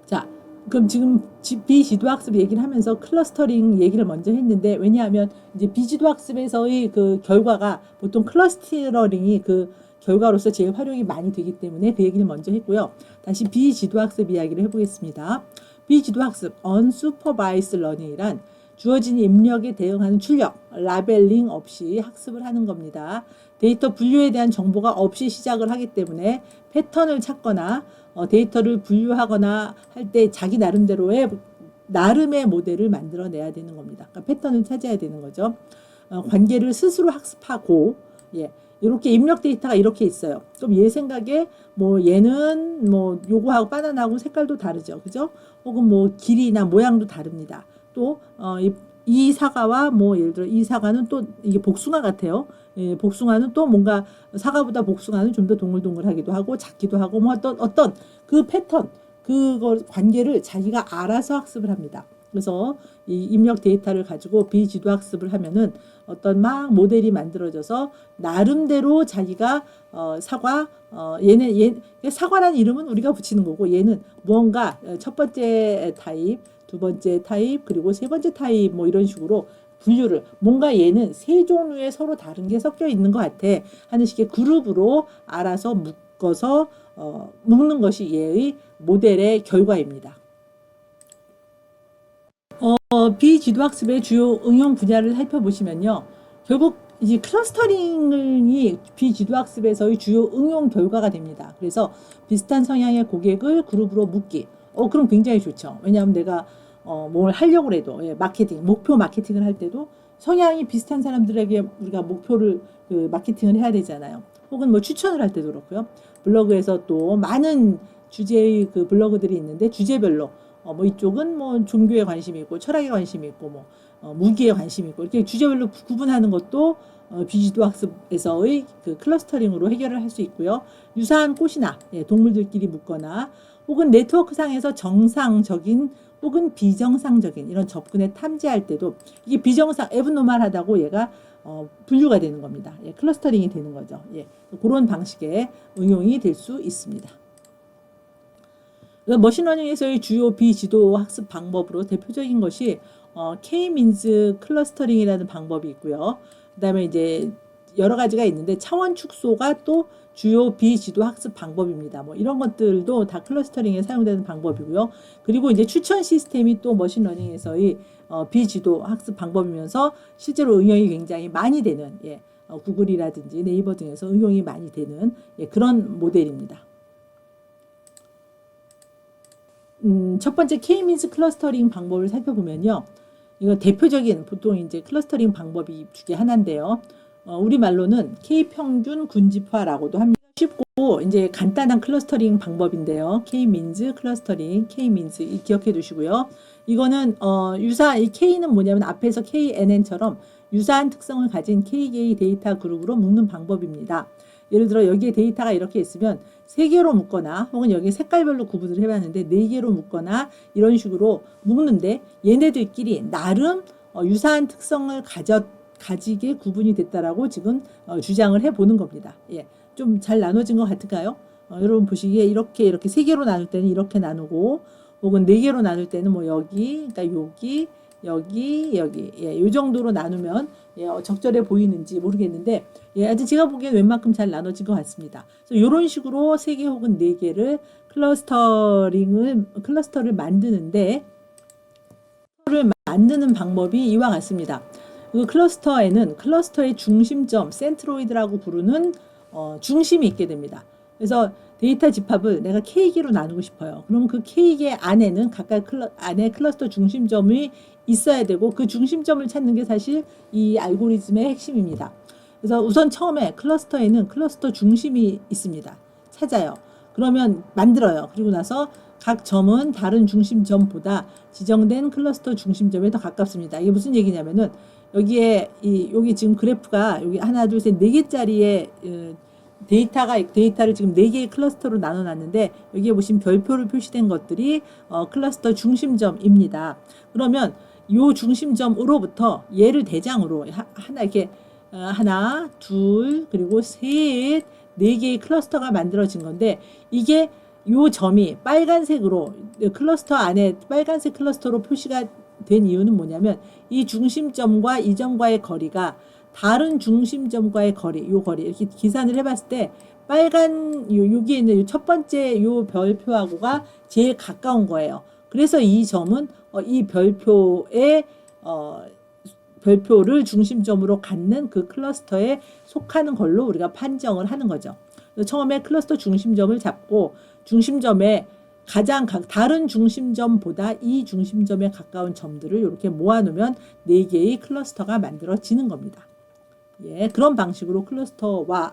자, 그럼 지금 비지도학습 얘기를 하면서 클러스터링 얘기를 먼저 했는데 왜냐하면 이제 비지도학습에서의 그 결과가 보통 클러스터링이 그 결과로서 제일 활용이 많이 되기 때문에 그 얘기를 먼저 했고요. 다시 비지도학습 이야기를 해보겠습니다. 비지도학습, unsupervised learning이란 주어진 입력에 대응하는 출력, 라벨링 없이 학습을 하는 겁니다. 데이터 분류에 대한 정보가 없이 시작을 하기 때문에 패턴을 찾거나 데이터를 분류하거나 할 때 자기 나름대로의 모델을 만들어내야 되는 겁니다. 그러니까 패턴을 찾아야 되는 거죠. 관계를 스스로 학습하고 이렇게 입력 데이터가 이렇게 있어요. 그럼 얘 생각에 뭐 얘는 뭐 요거하고 바나나하고 색깔도 다르죠. 그죠? 혹은 뭐 길이나 모양도 다릅니다. 또 이 사과와 뭐 예를 들어 이 사과는 또 이게 복숭아 같아요. 복숭아는 또 뭔가 사과보다 복숭아는 좀 더 동글동글하기도 하고 작기도 하고 뭐 어떤 그 패턴 그거 관계를 자기가 알아서 학습을 합니다. 그래서 이 입력 데이터를 가지고 비지도 학습을 하면은 어떤 막 모델이 만들어져서 나름대로 자기가 사과 사과라는 이름은 우리가 붙이는 거고 얘는 무언가 첫 번째 타입, 두 번째 타입 그리고 세 번째 타입 뭐 이런 식으로 분류를 뭔가 얘는 세 종류의 서로 다른 게 섞여 있는 것 같아 하는 식의 그룹으로 알아서 묶어서 묶는 것이 얘의 모델의 결과입니다. 비지도학습의 주요 응용 분야를 살펴보시면요. 결국 이제 클러스터링이 비지도학습에서의 주요 응용 결과가 됩니다. 그래서 비슷한 성향의 고객을 그룹으로 묶기. 그럼 굉장히 좋죠. 왜냐하면 내가 뭘 하려고 해도 마케팅, 목표 마케팅을 할 때도 성향이 비슷한 사람들에게 우리가 목표를 마케팅을 해야 되잖아요. 혹은 뭐 추천을 할 때도 그렇고요. 블로그에서 또 많은 주제의 그 블로그들이 있는데 주제별로 뭐 이쪽은 뭐 종교에 관심이 있고 철학에 관심이 있고 뭐 무기에 관심이 있고 이렇게 주제별로 구분하는 것도 비지도 학습에서의 그 클러스터링으로 해결을 할 수 있고요. 유사한 꽃이나 동물들끼리 묶거나 혹은 네트워크상에서 정상적인 혹은 비정상적인 이런 접근에 탐지할 때도 이게 비정상 에브노멀하다고 얘가 분류가 되는 겁니다. 클러스터링이 되는 거죠. 그런 방식의 응용이 될 수 있습니다. 머신러닝에서의 주요 비지도 학습 방법으로 대표적인 것이 K-민즈 클러스터링이라는 방법이 있고요. 그다음에 이제 여러 가지가 있는데 차원 축소가 또 주요 비지도 학습 방법입니다. 뭐 이런 것들도 다 클러스터링에 사용되는 방법이고요. 그리고 이제 추천 시스템이 또 머신러닝에서의 비지도 학습 방법이면서 실제로 응용이 굉장히 많이 되는 구글이라든지 네이버 등에서 응용이 많이 되는 그런 모델입니다. 첫 번째 K-민즈 클러스터링 방법을 살펴보면요. 이거 대표적인 보통 이제 클러스터링 방법이 중에 하나인데요. 우리말로는 K-평균 군집화라고도 합니다. 쉽고 이제 간단한 클러스터링 방법인데요. K-민즈 클러스터링, K-민즈 기억해 두시고요. 이거는 이 K는 뭐냐면 앞에서 KNN처럼 유사한 특성을 가진 K개의 데이터 그룹으로 묶는 방법입니다. 예를 들어 여기에 데이터가 이렇게 있으면 3개로 묶거나 혹은 여기 색깔별로 구분을 해봤는데 4개로 묶거나 이런 식으로 묶는데 얘네들끼리 나름 유사한 특성을 가지게 구분이 됐다라고 지금 주장을 해보는 겁니다. 좀 잘 나눠진 것 같을까요? 여러분 보시기에 이렇게 3개로 나눌 때는 이렇게 나누고 혹은 4개로 나눌 때는 뭐 여기, 그러니까 여기, 이 정도로 나누면 적절해 보이는지 모르겠는데 아직 제가 보기엔 웬만큼 잘 나눠진 것 같습니다. 그래서 이런 식으로 3개 혹은 4개를 클러스터를 만드는 방법이 이와 같습니다. 그 클러스터에는 클러스터의 중심점, 센트로이드라고 부르는 중심이 있게 됩니다. 그래서 데이터 집합을 내가 K개로 나누고 싶어요. 그럼 그 K개 안에는 각각 안에 클러스터 중심점이 있어야 되고 그 중심점을 찾는 게 사실 이 알고리즘의 핵심입니다. 그래서 우선 처음에 클러스터에는 클러스터 중심이 있습니다. 찾아요. 그러면 만들어요. 그리고 나서 각 점은 다른 중심점보다 지정된 클러스터 중심점에 더 가깝습니다. 이게 무슨 얘기냐면은 여기 지금 그래프가 여기 하나, 둘, 셋, 4개짜리의 데이터를 지금 4개의 클러스터로 나눠놨는데 여기에 보시면 별표를 표시된 것들이 클러스터 중심점입니다. 그러면 이 중심점으로부터 얘를 대장으로 하나, 둘, 그리고 셋, 4개의 클러스터가 만들어진 건데 이게 요 점이 빨간색으로 클러스터 안에 빨간색 클러스터로 표시가 된 이유는 뭐냐면 이 중심점과 이 점과의 거리가 다른 중심점과의 거리, 요 거리 이렇게 계산을 해봤을 때 여기에 있는 첫 번째 요 별표하고가 제일 가까운 거예요. 그래서 이 점은 이 별표를 중심점으로 갖는 그 클러스터에 속하는 걸로 우리가 판정을 하는 거죠. 처음에 클러스터 중심점을 잡고 중심점에 다른 중심점보다 이 중심점에 가까운 점들을 이렇게 모아놓으면 4개의 클러스터가 만들어지는 겁니다. 그런 방식으로 클러스터와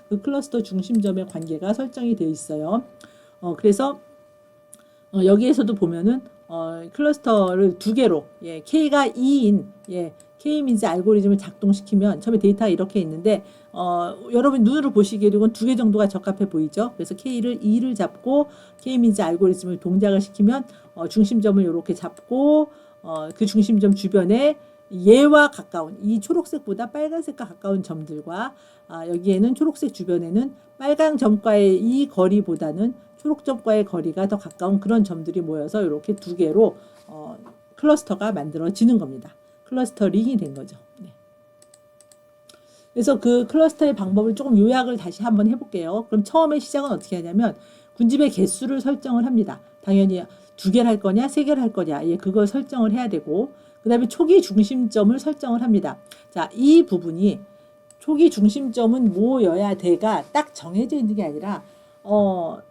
그 클러스터 중심점의 관계가 설정이 되어 있어요. 그래서 여기에서도 보면은 클러스터를 2개로 K가 2인 K-민즈 알고리즘을 작동시키면 처음에 데이터가 이렇게 있는데 여러분 눈으로 보시기에도 이건 2개 정도가 적합해 보이죠. 그래서 K를 2를 잡고 K-민즈 알고리즘을 동작을 시키면 중심점을 이렇게 잡고 그 중심점 주변에 얘와 가까운 이 초록색보다 빨간색과 가까운 점들과 여기에는 초록색 주변에는 빨간 점과의 이 거리보다는 초록 점과의 거리가 더 가까운 그런 점들이 모여서 이렇게 2개로 클러스터가 만들어지는 겁니다. 클러스터링이 된 거죠. 그래서 그 클러스터의 방법을 조금 요약을 다시 한번 해볼게요. 그럼 처음에 시작은 어떻게 하냐면 군집의 개수를 설정을 합니다. 당연히 2개를 할 거냐 3개를 할 거냐 그걸 설정을 해야 되고 그 다음에 초기 중심점을 설정을 합니다. 자, 이 부분이 초기 중심점은 뭐여야 돼가 딱 정해져 있는 게 아니라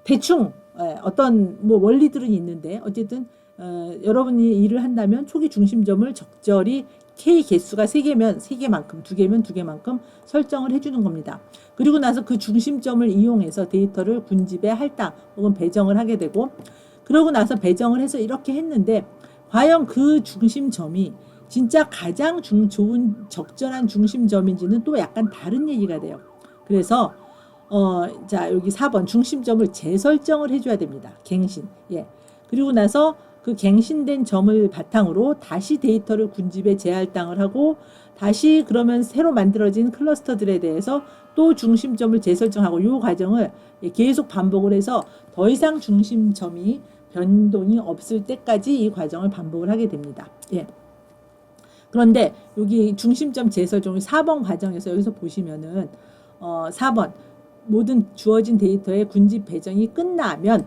대충 어떤 뭐 원리들은 있는데 어쨌든 여러분이 일을 한다면 초기 중심점을 적절히 K 개수가 3개면 3개만큼, 2개면 2개만큼 설정을 해주는 겁니다. 그리고 나서 그 중심점을 이용해서 데이터를 군집에 할당 혹은 배정을 하게 되고, 그러고 나서 배정을 해서 이렇게 했는데 과연 그 중심점이 진짜 가장 좋은 적절한 중심점인지는 또 약간 다른 얘기가 돼요. 그래서 자, 여기 4번 중심점을 재설정을 해줘야 됩니다. 갱신. 예. 그리고 나서 그 갱신된 점을 바탕으로 다시 데이터를 군집에 재할당을 하고, 다시 그러면 새로 만들어진 클러스터들에 대해서 또 중심점을 재설정하고, 이 과정을 계속 반복을 해서 더 이상 중심점이 변동이 없을 때까지 이 과정을 반복을 하게 됩니다. 예. 그런데 여기 중심점 재설정 4번 과정에서 여기서 보시면은 4번 모든 주어진 데이터의 군집 배정이 끝나면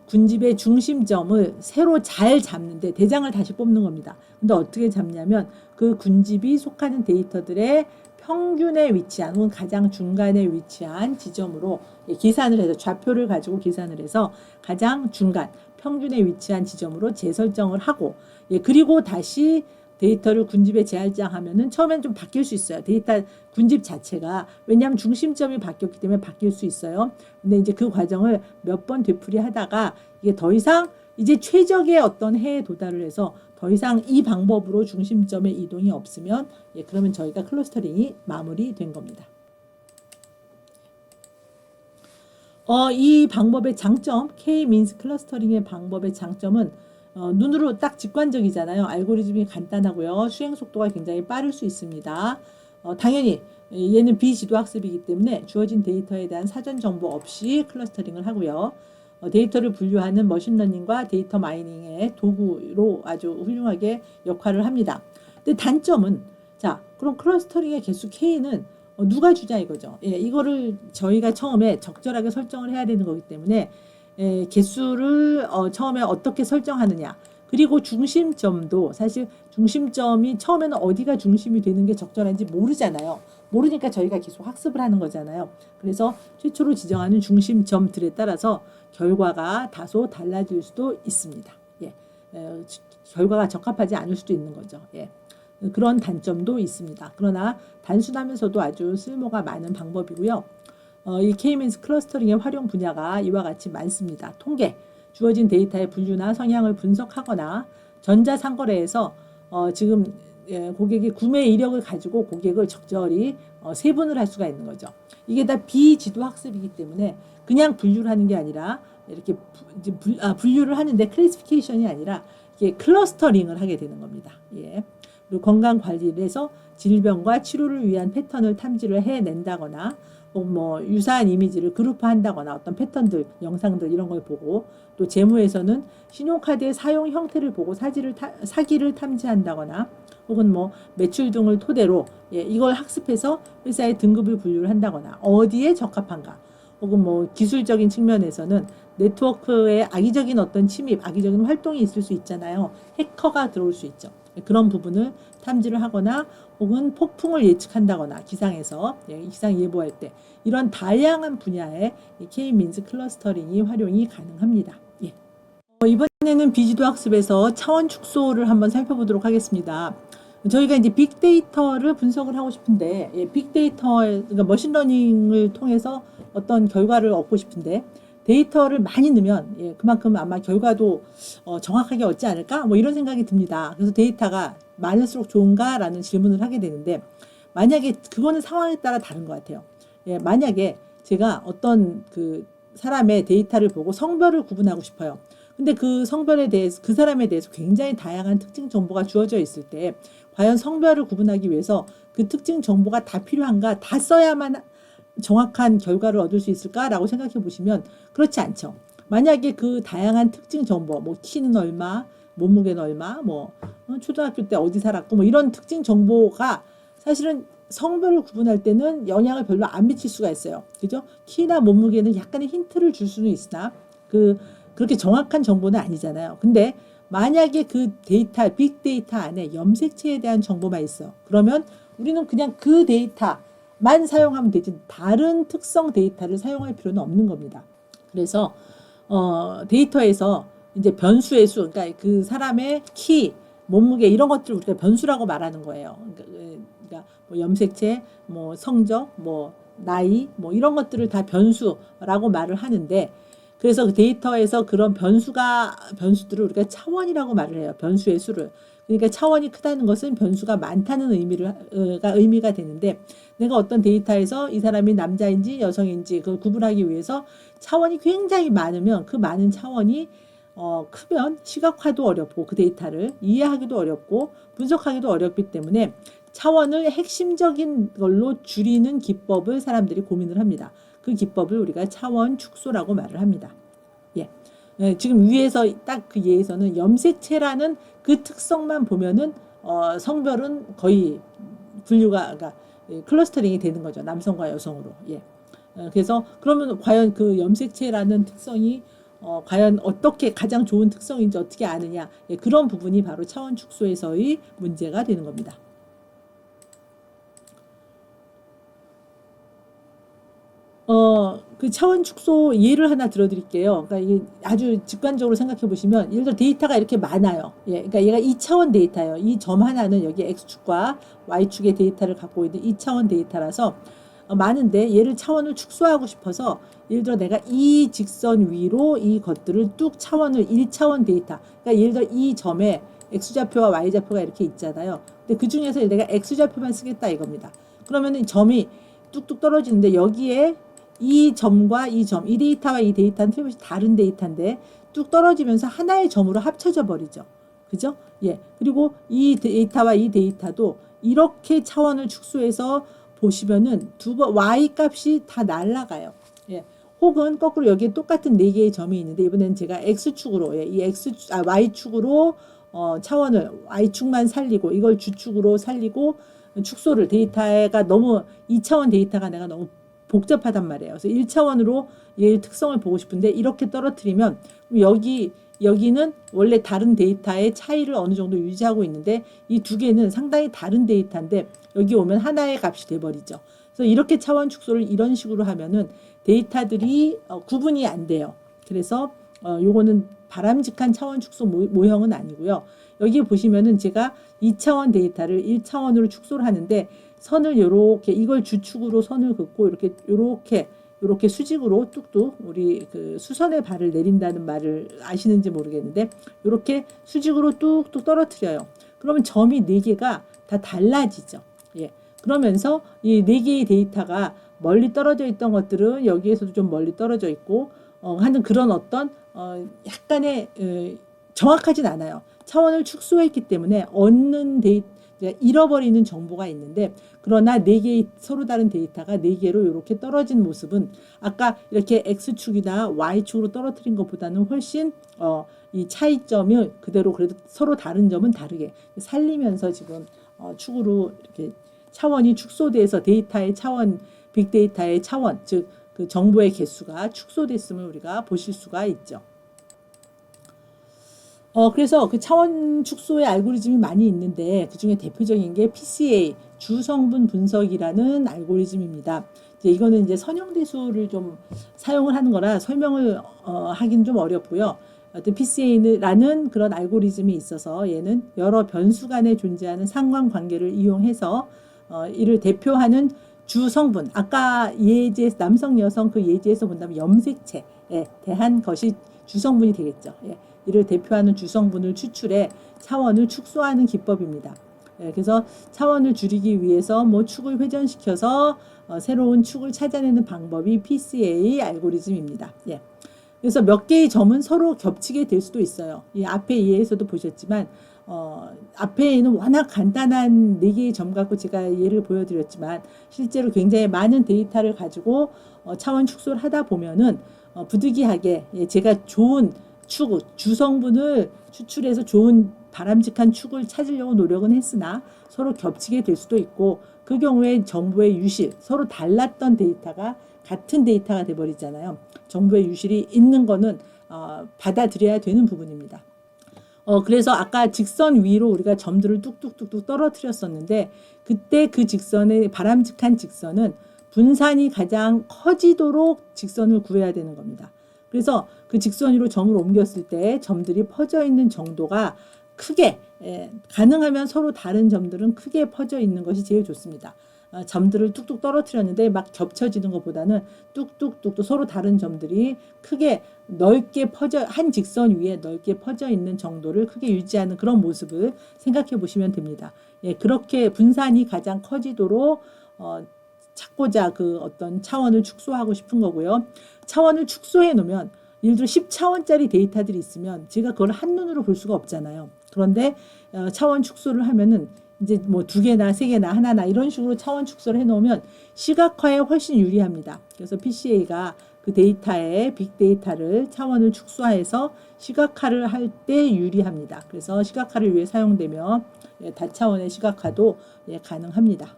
군집의 중심점을 새로 잘 잡는데 대장을 다시 뽑는 겁니다. 근데 어떻게 잡냐면 그 군집이 속하는 데이터들의 평균에 위치한 혹은 가장 중간에 위치한 지점으로 계산을 해서 좌표를 가지고 계산을 해서 가장 중간 평균에 위치한 지점으로 재설정을 하고, 그리고 다시 데이터를 군집에 재할당하면은 처음엔 좀 바뀔 수 있어요. 데이터 군집 자체가. 왜냐하면 중심점이 바뀌었기 때문에 바뀔 수 있어요. 근데 이제 그 과정을 몇 번 되풀이하다가 이게 더 이상 이제 최적의 어떤 해에 도달을 해서 더 이상 이 방법으로 중심점의 이동이 없으면 그러면 저희가 클러스터링이 마무리된 겁니다. 이 방법의 장점, K-민스 클러스터링의 방법의 장점은 눈으로 딱 직관적이잖아요. 알고리즘이 간단하고요. 수행 속도가 굉장히 빠를 수 있습니다. 당연히 얘는 비지도 학습이기 때문에 주어진 데이터에 대한 사전 정보 없이 클러스터링을 하고요. 데이터를 분류하는 머신러닝과 데이터 마이닝의 도구로 아주 훌륭하게 역할을 합니다. 근데 단점은, 자, 그럼 클러스터링의 개수 K는 누가 주자 이거죠. 이거를 저희가 처음에 적절하게 설정을 해야 되는 거기 때문에 개수를 처음에 어떻게 설정하느냐, 그리고 중심점도 사실 중심점이 처음에는 어디가 중심이 되는 게 적절한지 모르잖아요. 모르니까 저희가 계속 학습을 하는 거잖아요. 그래서 최초로 지정하는 중심점들에 따라서 결과가 다소 달라질 수도 있습니다. 결과가 적합하지 않을 수도 있는 거죠. 그런 단점도 있습니다. 그러나 단순하면서도 아주 쓸모가 많은 방법이고요. 이 K-민스 클러스터링의 활용 분야가 이와 같이 많습니다. 통계, 주어진 데이터의 분류나 성향을 분석하거나 전자상거래에서 지금 고객의 구매 이력을 가지고 고객을 적절히 세분을 할 수가 있는 거죠. 이게 다 비지도 학습이기 때문에 그냥 분류를 하는 게 아니라 이렇게 분류를 하는데 클래시피케이션이 아니라 이게 클러스터링을 하게 되는 겁니다. 그리고 건강 관리를 해서 질병과 치료를 위한 패턴을 탐지를 해낸다거나, 뭐 유사한 이미지를 그룹화한다거나 어떤 패턴들, 영상들 이런 걸 보고, 또 재무에서는 신용카드의 사용 형태를 보고 사기를 탐지한다거나, 혹은 뭐 매출 등을 토대로 이걸 학습해서 회사의 등급을 분류를 한다거나, 어디에 적합한가, 혹은 뭐 기술적인 측면에서는 네트워크에 악의적인 어떤 침입, 악의적인 활동이 있을 수 있잖아요. 해커가 들어올 수 있죠. 그런 부분을 탐지를 하거나, 혹은 폭풍을 예측한다거나, 기상에서 기상 예보할 때, 이런 다양한 분야의 K-민스 클러스터링이 활용이 가능합니다. 이번에는 비지도 학습에서 차원 축소를 한번 살펴보도록 하겠습니다. 저희가 이제 빅데이터를 분석을 하고 싶은데, 빅데이터, 그러니까 머신러닝을 통해서 어떤 결과를 얻고 싶은데, 데이터를 많이 넣으면 그만큼 아마 결과도 정확하게 얻지 않을까? 뭐 이런 생각이 듭니다. 그래서 데이터가 많을수록 좋은가라는 질문을 하게 되는데, 만약에 그거는 상황에 따라 다른 것 같아요. 만약에 제가 어떤 그 사람의 데이터를 보고 성별을 구분하고 싶어요. 근데 그 성별에 대해서, 그 사람에 대해서 굉장히 다양한 특징 정보가 주어져 있을 때, 과연 성별을 구분하기 위해서 그 특징 정보가 다 필요한가? 다 써야만 정확한 결과를 얻을 수 있을까라고 생각해 보시면 그렇지 않죠. 만약에 그 다양한 특징 정보, 뭐 키는 얼마, 몸무게는 얼마, 뭐 초등학교 때 어디 살았고, 뭐 이런 특징 정보가 사실은 성별을 구분할 때는 영향을 별로 안 미칠 수가 있어요. 그죠? 키나 몸무게는 약간의 힌트를 줄 수는 있으나 그렇게 정확한 정보는 아니잖아요. 근데 만약에 그 데이터, 빅데이터 안에 염색체에 대한 정보만 있어. 그러면 우리는 그냥 그 데이터만 사용하면 되지 다른 특성 데이터를 사용할 필요는 없는 겁니다. 그래서 데이터에서 이제 변수의 수, 그러니까 그 사람의 키, 몸무게 이런 것들 우리가 변수라고 말하는 거예요. 그러니까 뭐 염색체, 뭐 성적, 뭐 나이, 뭐 이런 것들을 다 변수라고 말을 하는데 그래서 그 데이터에서 그런 변수들을 우리가 차원이라고 말을 해요. 변수의 수를. 그러니까 차원이 크다는 것은 변수가 많다는 의미가 되는데 내가 어떤 데이터에서 이 사람이 남자인지 여성인지 그걸 구분하기 위해서 차원이 굉장히 많으면 그 많은 차원이 크면 시각화도 어렵고 그 데이터를 이해하기도 어렵고 분석하기도 어렵기 때문에 차원을 핵심적인 걸로 줄이는 기법을 사람들이 고민을 합니다. 그 기법을 우리가 차원 축소라고 말을 합니다. 예. 지금 위에서 딱 그 예에서는 염색체라는 그 특성만 보면은 성별은 거의 분류가 그러니까 클러스터링이 되는 거죠. 남성과 여성으로. 예. 그래서 그러면 과연 그 염색체라는 특성이 과연 어떻게 가장 좋은 특성인지 어떻게 아느냐. 예, 그런 부분이 바로 차원 축소에서의 문제가 되는 겁니다. 그 차원 축소 예를 하나 들어드릴게요. 그러니까 이게 아주 직관적으로 생각해 보시면, 예를 들어 데이터가 이렇게 많아요. 예, 그러니까 얘가 2차원 데이터예요. 이 점 하나는 여기 X축과 Y축의 데이터를 갖고 있는 2차원 데이터라서 많은데 얘를 차원을 축소하고 싶어서 예를 들어 내가 이 직선 위로 이 것들을 뚝 차원을 1차원 데이터. 그러니까 예를 들어 이 점에 X좌표와 Y좌표가 이렇게 있잖아요. 근데 그 중에서 내가 X좌표만 쓰겠다 이겁니다. 그러면은 점이 뚝뚝 떨어지는데 여기에 이 점과 이 점, 이 데이터와 이 데이터는 틀림없이 다른 데이터인데 뚝 떨어지면서 하나의 점으로 합쳐져 버리죠. 그죠? 예. 그리고 이 데이터와 이 데이터도 이렇게 차원을 축소해서 보시면은 y 값이 다 날라가요. 예. 혹은 거꾸로 여기에 똑같은 4개의 점이 있는데 이번엔 제가 x축으로 이 y축으로 차원을 y축만 살리고 이걸 주축으로 살리고 축소를 데이터가 너무 2차원 데이터가 내가 너무 복잡하단 말이에요. 그래서 1차원으로 얘의 특성을 보고 싶은데 이렇게 떨어뜨리면 여기는 원래 다른 데이터의 차이를 어느 정도 유지하고 있는데 이 두 개는 상당히 다른 데이터인데 여기 오면 하나의 값이 돼버리죠. 그래서 이렇게 차원 축소를 이런 식으로 하면은 데이터들이 구분이 안 돼요. 그래서 요거는 바람직한 차원 축소 모형은 아니고요. 여기 보시면은 제가 2차원 데이터를 1차원으로 축소를 하는데 선을 요렇게 이걸 주축으로 선을 긋고 요렇게 수직으로 뚝뚝 우리 그 수선의 발을 내린다는 말을 아시는지 모르겠는데 요렇게 수직으로 뚝뚝 떨어뜨려요. 그러면 점이 4개가 다 달라지죠. 예. 그러면서 이 4개의 데이터가 멀리 떨어져 있던 것들은 여기에서도 좀 멀리 떨어져 있고 하는 그런 어떤 약간의 정확하진 않아요. 차원을 축소했기 때문에 얻는 잃어버리는 정보가 있는데 그러나 4개의 서로 다른 데이터가 4개로 이렇게 떨어진 모습은 아까 이렇게 X축이나 Y축으로 떨어뜨린 것보다는 훨씬 이 차이점을 그대로 그래도 서로 다른 점은 다르게 살리면서 지금 축으로 이렇게 차원이 축소돼서 데이터의 차원, 빅데이터의 차원, 즉 그 정보의 개수가 축소됐음을 우리가 보실 수가 있죠. 그래서 그 차원 축소의 알고리즘이 많이 있는데 그 중에 대표적인 게 PCA, 주성분 분석이라는 알고리즘입니다. 이거는 이제 선형대수를 좀 사용을 하는 거라 설명을 하긴 좀 어렵고요. PCA라는 그런 알고리즘이 있어서 얘는 여러 변수 간에 존재하는 상관관계를 이용해서 이를 대표하는 주성분, 아까 예제에서 남성 여성 그 예제에서 본다면 염색체에 대한 것이 주성분이 되겠죠. 예. 이를 대표하는 주성분을 추출해 차원을 축소하는 기법입니다. 예, 그래서 차원을 줄이기 위해서 뭐 축을 회전시켜서 새로운 축을 찾아내는 방법이 PCA 알고리즘입니다. 예. 그래서 몇 개의 점은 서로 겹치게 될 수도 있어요. 이 앞에 예에서도 보셨지만 앞에는 워낙 간단한 4개의 점 갖고 제가 예를 보여드렸지만 실제로 굉장히 많은 데이터를 가지고 차원 축소를 하다 보면은 부득이하게 제가 좋은 주성분을 추출해서 좋은 바람직한 축을 찾으려고 노력은 했으나 서로 겹치게 될 수도 있고 그 경우에 정보의 유실, 서로 달랐던 데이터가 같은 데이터가 돼버리잖아요. 정보의 유실이 있는 거는 받아들여야 되는 부분입니다. 그래서 아까 직선 위로 우리가 점들을 뚝뚝뚝뚝 떨어뜨렸었는데 그때 그 직선의 바람직한 직선은 분산이 가장 커지도록 직선을 구해야 되는 겁니다. 그래서 그 직선 위로 점을 옮겼을 때 점들이 퍼져 있는 정도가 크게 가능하면 서로 다른 점들은 크게 퍼져 있는 것이 제일 좋습니다. 점들을 뚝뚝 떨어뜨렸는데 막 겹쳐지는 것보다는 뚝뚝뚝 또 서로 다른 점들이 크게 넓게 퍼져 한 직선 위에 넓게 퍼져 있는 정도를 크게 유지하는 그런 모습을 생각해 보시면 됩니다. 예, 그렇게 분산이 가장 커지도록 찾고자 그 어떤 차원을 축소하고 싶은 거고요. 차원을 축소해 놓으면 예를 들어 10차원짜리 데이터들이 있으면 제가 그걸 한눈으로 볼 수가 없잖아요. 그런데 차원 축소를 하면은 이제 뭐 2개나 3개나 하나나 이런 식으로 차원 축소를 해 놓으면 시각화에 훨씬 유리합니다. 그래서 PCA가 그 데이터의 빅데이터를 차원을 축소해서 시각화를 할 때 유리합니다. 그래서 시각화를 위해 사용되며 다차원의 시각화도 가능합니다.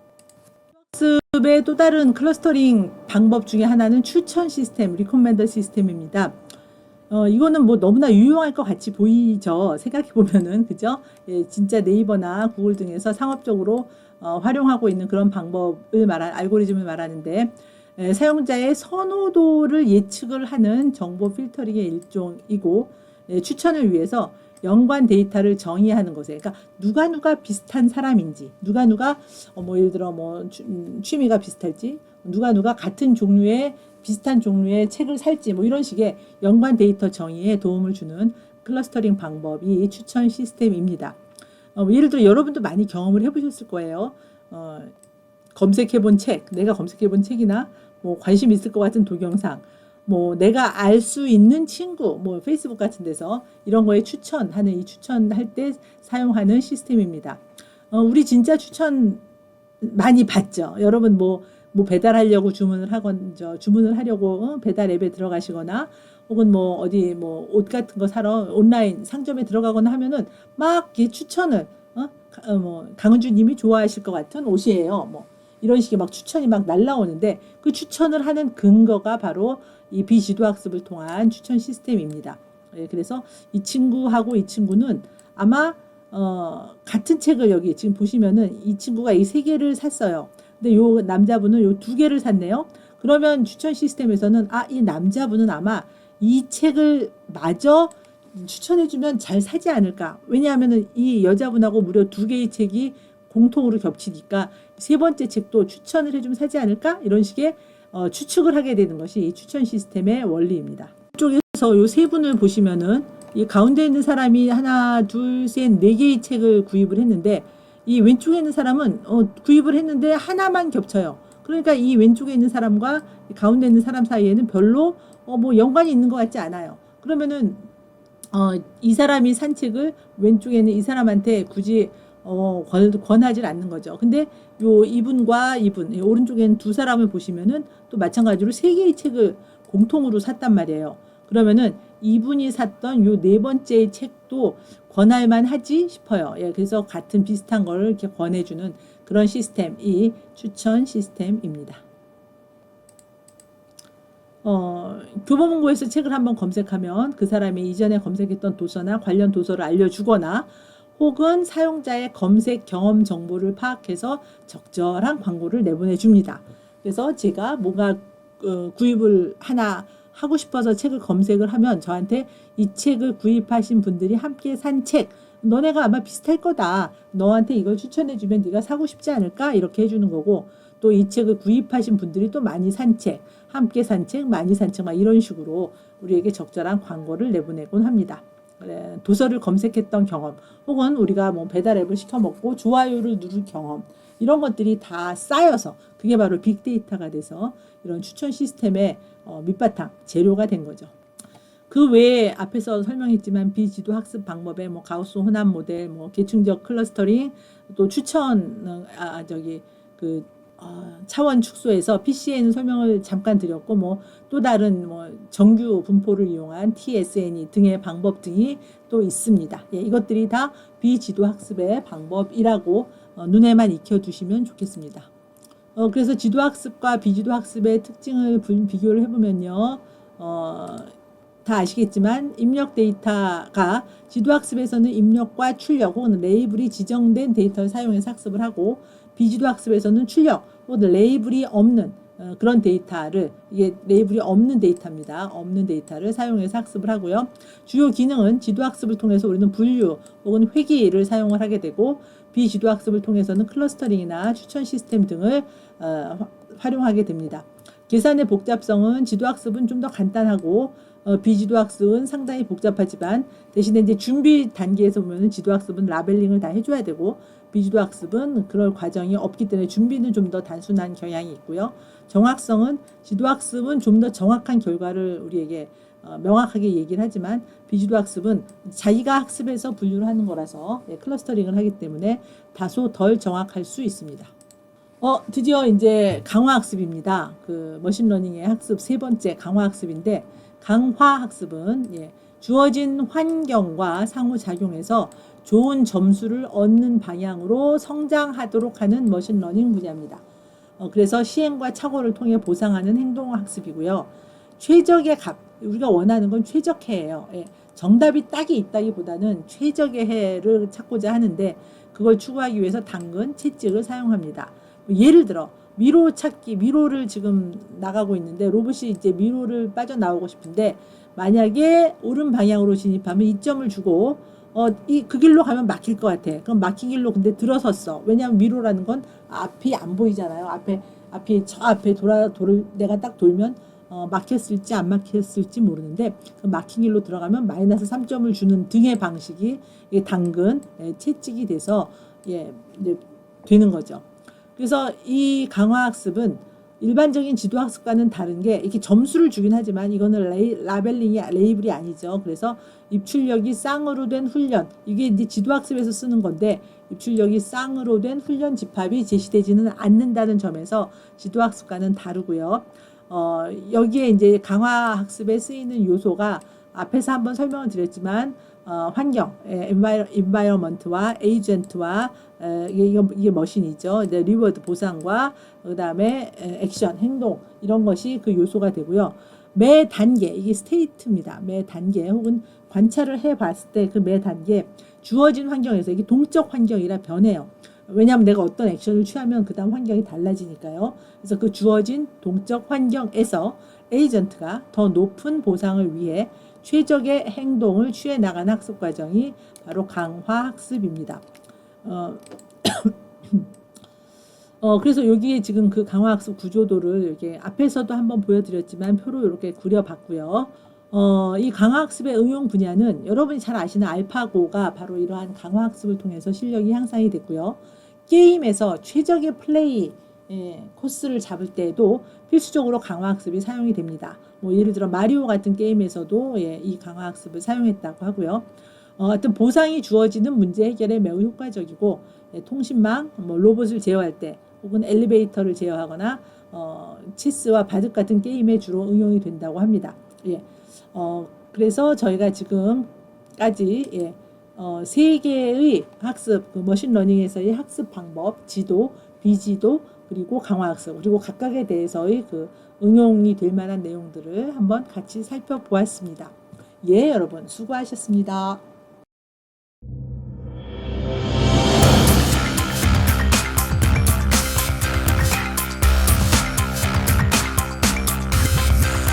학습의 또 다른 클러스터링 방법 중에 하나는 추천 시스템, 리코멘더 시스템입니다. 이거는 뭐 너무나 유용할 것 같이 보이죠. 생각해보면은, 그죠? 예, 진짜 네이버나 구글 등에서 상업적으로 활용하고 있는 그런 방법을 알고리즘을 말하는데, 사용자의 선호도를 예측을 하는 정보 필터링의 일종이고, 추천을 위해서 연관 데이터를 정의하는 것에, 그러니까 누가 비슷한 사람인지, 누가 뭐 예를 들어 뭐 취미가 비슷할지, 누가 같은 종류의 비슷한 종류의 책을 살지 뭐 이런 식의 연관 데이터 정의에 도움을 주는 클러스터링 방법이 추천 시스템입니다. 예를 들어 여러분도 많이 경험을 해보셨을 거예요. 검색해본 책, 내가 검색해본 책이나 뭐 관심 있을 것 같은 동영상, 뭐 내가 알 수 있는 친구, 뭐 페이스북 같은 데서 이런 거에 추천하는 이 추천할 때 사용하는 시스템입니다. 우리 진짜 추천 많이 받죠. 여러분 뭐 배달하려고 주문을 하려고 배달 앱에 들어가시거나 혹은 뭐 어디 뭐 옷 같은 거 사러 온라인 상점에 들어가거나 하면은 막 이렇게 추천을 뭐 강은주님이 좋아하실 것 같은 옷이에요. 뭐 이런 식의 막 추천이 막 날라오는데 그 추천을 하는 근거가 바로 이 비지도학습을 통한 추천 시스템입니다. 그래서 이 친구하고 이 친구는 아마 같은 책을 여기 지금 보시면은 이 친구가 이 3개를 샀어요. 근데 요 남자분은 요 2개를 샀네요. 그러면 추천 시스템에서는 이 남자분은 아마 이 책을 마저 추천해주면 잘 사지 않을까. 왜냐하면은 이 여자분하고 무려 2개의 책이 공통으로 겹치니까 3번째 책도 추천을 해주면 사지 않을까. 이런 식의 추측을 하게 되는 것이 이 추천 시스템의 원리입니다. 이쪽에서 요 3분을 보시면은 이 가운데 있는 사람이 하나, 둘, 셋, 4개의 책을 구입을 했는데 이 왼쪽에 있는 사람은 구입을 했는데 하나만 겹쳐요. 그러니까 이 왼쪽에 있는 사람과 가운데 있는 사람 사이에는 별로 뭐 연관이 있는 것 같지 않아요. 그러면은 이 사람이 산 책을 왼쪽에 있는 이 사람한테 굳이 권하지 않는 거죠. 근데 요 이분과 이분 오른쪽에 있는 2 사람을 보시면은 또 마찬가지로 3개의 책을 공통으로 샀단 말이에요. 그러면은 이분이 샀던 요 4번째의 책도 권할만 하지 싶어요. 예, 그래서 같은 비슷한 걸 이렇게 권해주는 그런 시스템이 추천 시스템입니다. 교보문고에서 책을 한번 검색하면 그 사람이 이전에 검색했던 도서나 관련 도서를 알려주거나 혹은 사용자의 검색 경험 정보를 파악해서 적절한 광고를 내보내 줍니다. 그래서 제가 뭔가 구입을 하나 하고 싶어서 책을 검색을 하면 저한테 이 책을 구입하신 분들이 함께 산 책, 너네가 아마 비슷할 거다. 너한테 이걸 추천해주면 네가 사고 싶지 않을까? 이렇게 해주는 거고 또 이 책을 구입하신 분들이 또 많이 산 책, 함께 산 책, 많이 산 책 막 이런 식으로 우리에게 적절한 광고를 내보내곤 합니다. 도서를 검색했던 경험 혹은 우리가 뭐 배달 앱을 시켜 먹고 좋아요를 누를 경험 이런 것들이 다 쌓여서 그게 바로 빅데이터가 돼서 이런 추천 시스템의 밑바탕 재료가 된 거죠. 그 외에 앞에서 설명했지만 비지도 학습 방법에 뭐 가우스 혼합 모델, 뭐 계층적 클러스터링, 또 추천 차원 축소에서 PCA는 설명을 잠깐 드렸고 뭐 또 다른 뭐 정규 분포를 이용한 TSNE 등의 방법 등이 또 있습니다. 예, 이것들이 다 비지도 학습의 방법이라고 눈에만 익혀두시면 좋겠습니다. 그래서 지도 학습과 비지도 학습의 특징을 비교를 해보면요. 다 아시겠지만 입력 데이터가 지도학습에서는 입력과 출력 혹은 레이블이 지정된 데이터를 사용해서 학습을 하고 비지도학습에서는 출력 혹은 레이블이 없는 그런 데이터를, 이게 레이블이 없는 데이터입니다. 없는 데이터를 사용해서 학습을 하고요. 주요 기능은 지도 학습을 통해서 우리는 분류 혹은 회귀를 사용을 하게 되고, 비지도 학습을 통해서는 클러스터링이나 추천 시스템 등을 활용하게 됩니다. 계산의 복잡성은 지도 학습은 좀 더 간단하고 비지도 학습은 상당히 복잡하지만, 대신에 이제 준비 단계에서 보면은 지도 학습은 라벨링을 다 해줘야 되고, 비지도 학습은 그럴 과정이 없기 때문에 준비는 좀 더 단순한 경향이 있고요. 정확성은 지도 학습은 좀 더 정확한 결과를 우리에게 명확하게 얘기를 하지만, 비지도 학습은 자기가 학습해서 분류를 하는 거라서 클러스터링을 하기 때문에 다소 덜 정확할 수 있습니다. 드디어 이제 강화학습입니다. 그 머신러닝의 학습 세 번째 강화학습인데, 강화학습은 주어진 환경과 상호작용해서 좋은 점수를 얻는 방향으로 성장하도록 하는 머신러닝 분야입니다. 그래서 시행과 착오를 통해 보상하는 행동학습이고요. 최적의 값, 우리가 원하는 건 최적해예요. 정답이 딱이 있다기보다는 최적의 해를 찾고자 하는데, 그걸 추구하기 위해서 당근, 채찍을 사용합니다. 예를 들어 미로 찾기, 미로를 지금 나가고 있는데 로봇이 이제 미로를 빠져나오고 싶은데, 만약에 옳은 방향으로 진입하면 2점을 주고 그 길로 가면 막힐 것 같아. 그럼 막힌 길로 근데 들어섰어. 왜냐하면 미로라는 건 앞이 안 보이잖아요. 앞이 저 앞에 내가 딱 돌면 막혔을지 안 막혔을지 모르는데, 그 막힌 길로 들어가면 마이너스 3점을 주는 등의 방식이 당근, 채찍이 돼서 이제 되는 거죠. 그래서 이 강화학습은 일반적인 지도학습과는 다른 게, 이렇게 점수를 주긴 하지만 이거는 라벨링이 레이블이 아니죠. 그래서 입출력이 쌍으로 된 훈련, 이게 이제 지도학습에서 쓰는 건데, 입출력이 쌍으로 된 훈련 집합이 제시되지는 않는다는 점에서 지도학습과는 다르고요. 여기에 이제 강화학습에 쓰이는 요소가 앞에서 한번 설명을 드렸지만, 환경, environment와 에이전트와 이게 머신이죠. 리워드 보상과 그다음에 액션, 행동, 이런 것이 그 요소가 되고요. 매 단계, 이게 스테이트입니다. 매 단계 혹은 관찰을 해봤을 때 그 매 단계 주어진 환경에서, 이게 동적 환경이라 변해요. 왜냐하면 내가 어떤 액션을 취하면 그 다음 환경이 달라지니까요. 그래서 그 주어진 동적 환경에서 에이전트가 더 높은 보상을 위해 최적의 행동을 취해 나가는 학습 과정이 바로 강화학습입니다. 그래서 여기에 지금 그 강화학습 구조도를 이렇게 앞에서도 한번 보여드렸지만 표로 이렇게 그려봤고요. 이 강화학습의 응용 분야는 여러분이 잘 아시는 알파고가 바로 이러한 강화학습을 통해서 실력이 향상이 됐고요. 게임에서 최적의 플레이 코스를 잡을 때에도 필수적으로 강화학습이 사용이 됩니다. 예를 들어 마리오 같은 게임에서도 이 강화학습을 사용했다고 하고요. 어떤 보상이 주어지는 문제 해결에 매우 효과적이고, 통신망, 로봇을 제어할 때 혹은 엘리베이터를 제어하거나 체스와 바둑 같은 게임에 주로 응용이 된다고 합니다. 그래서 저희가 지금까지 세 개의 학습, 그 머신러닝에서의 학습 방법, 지도, 비지도, 그리고 강화학습, 그리고 각각에 대해서의 그 응용이 될 만한 내용들을 한번 같이 살펴보았습니다. 여러분 수고하셨습니다.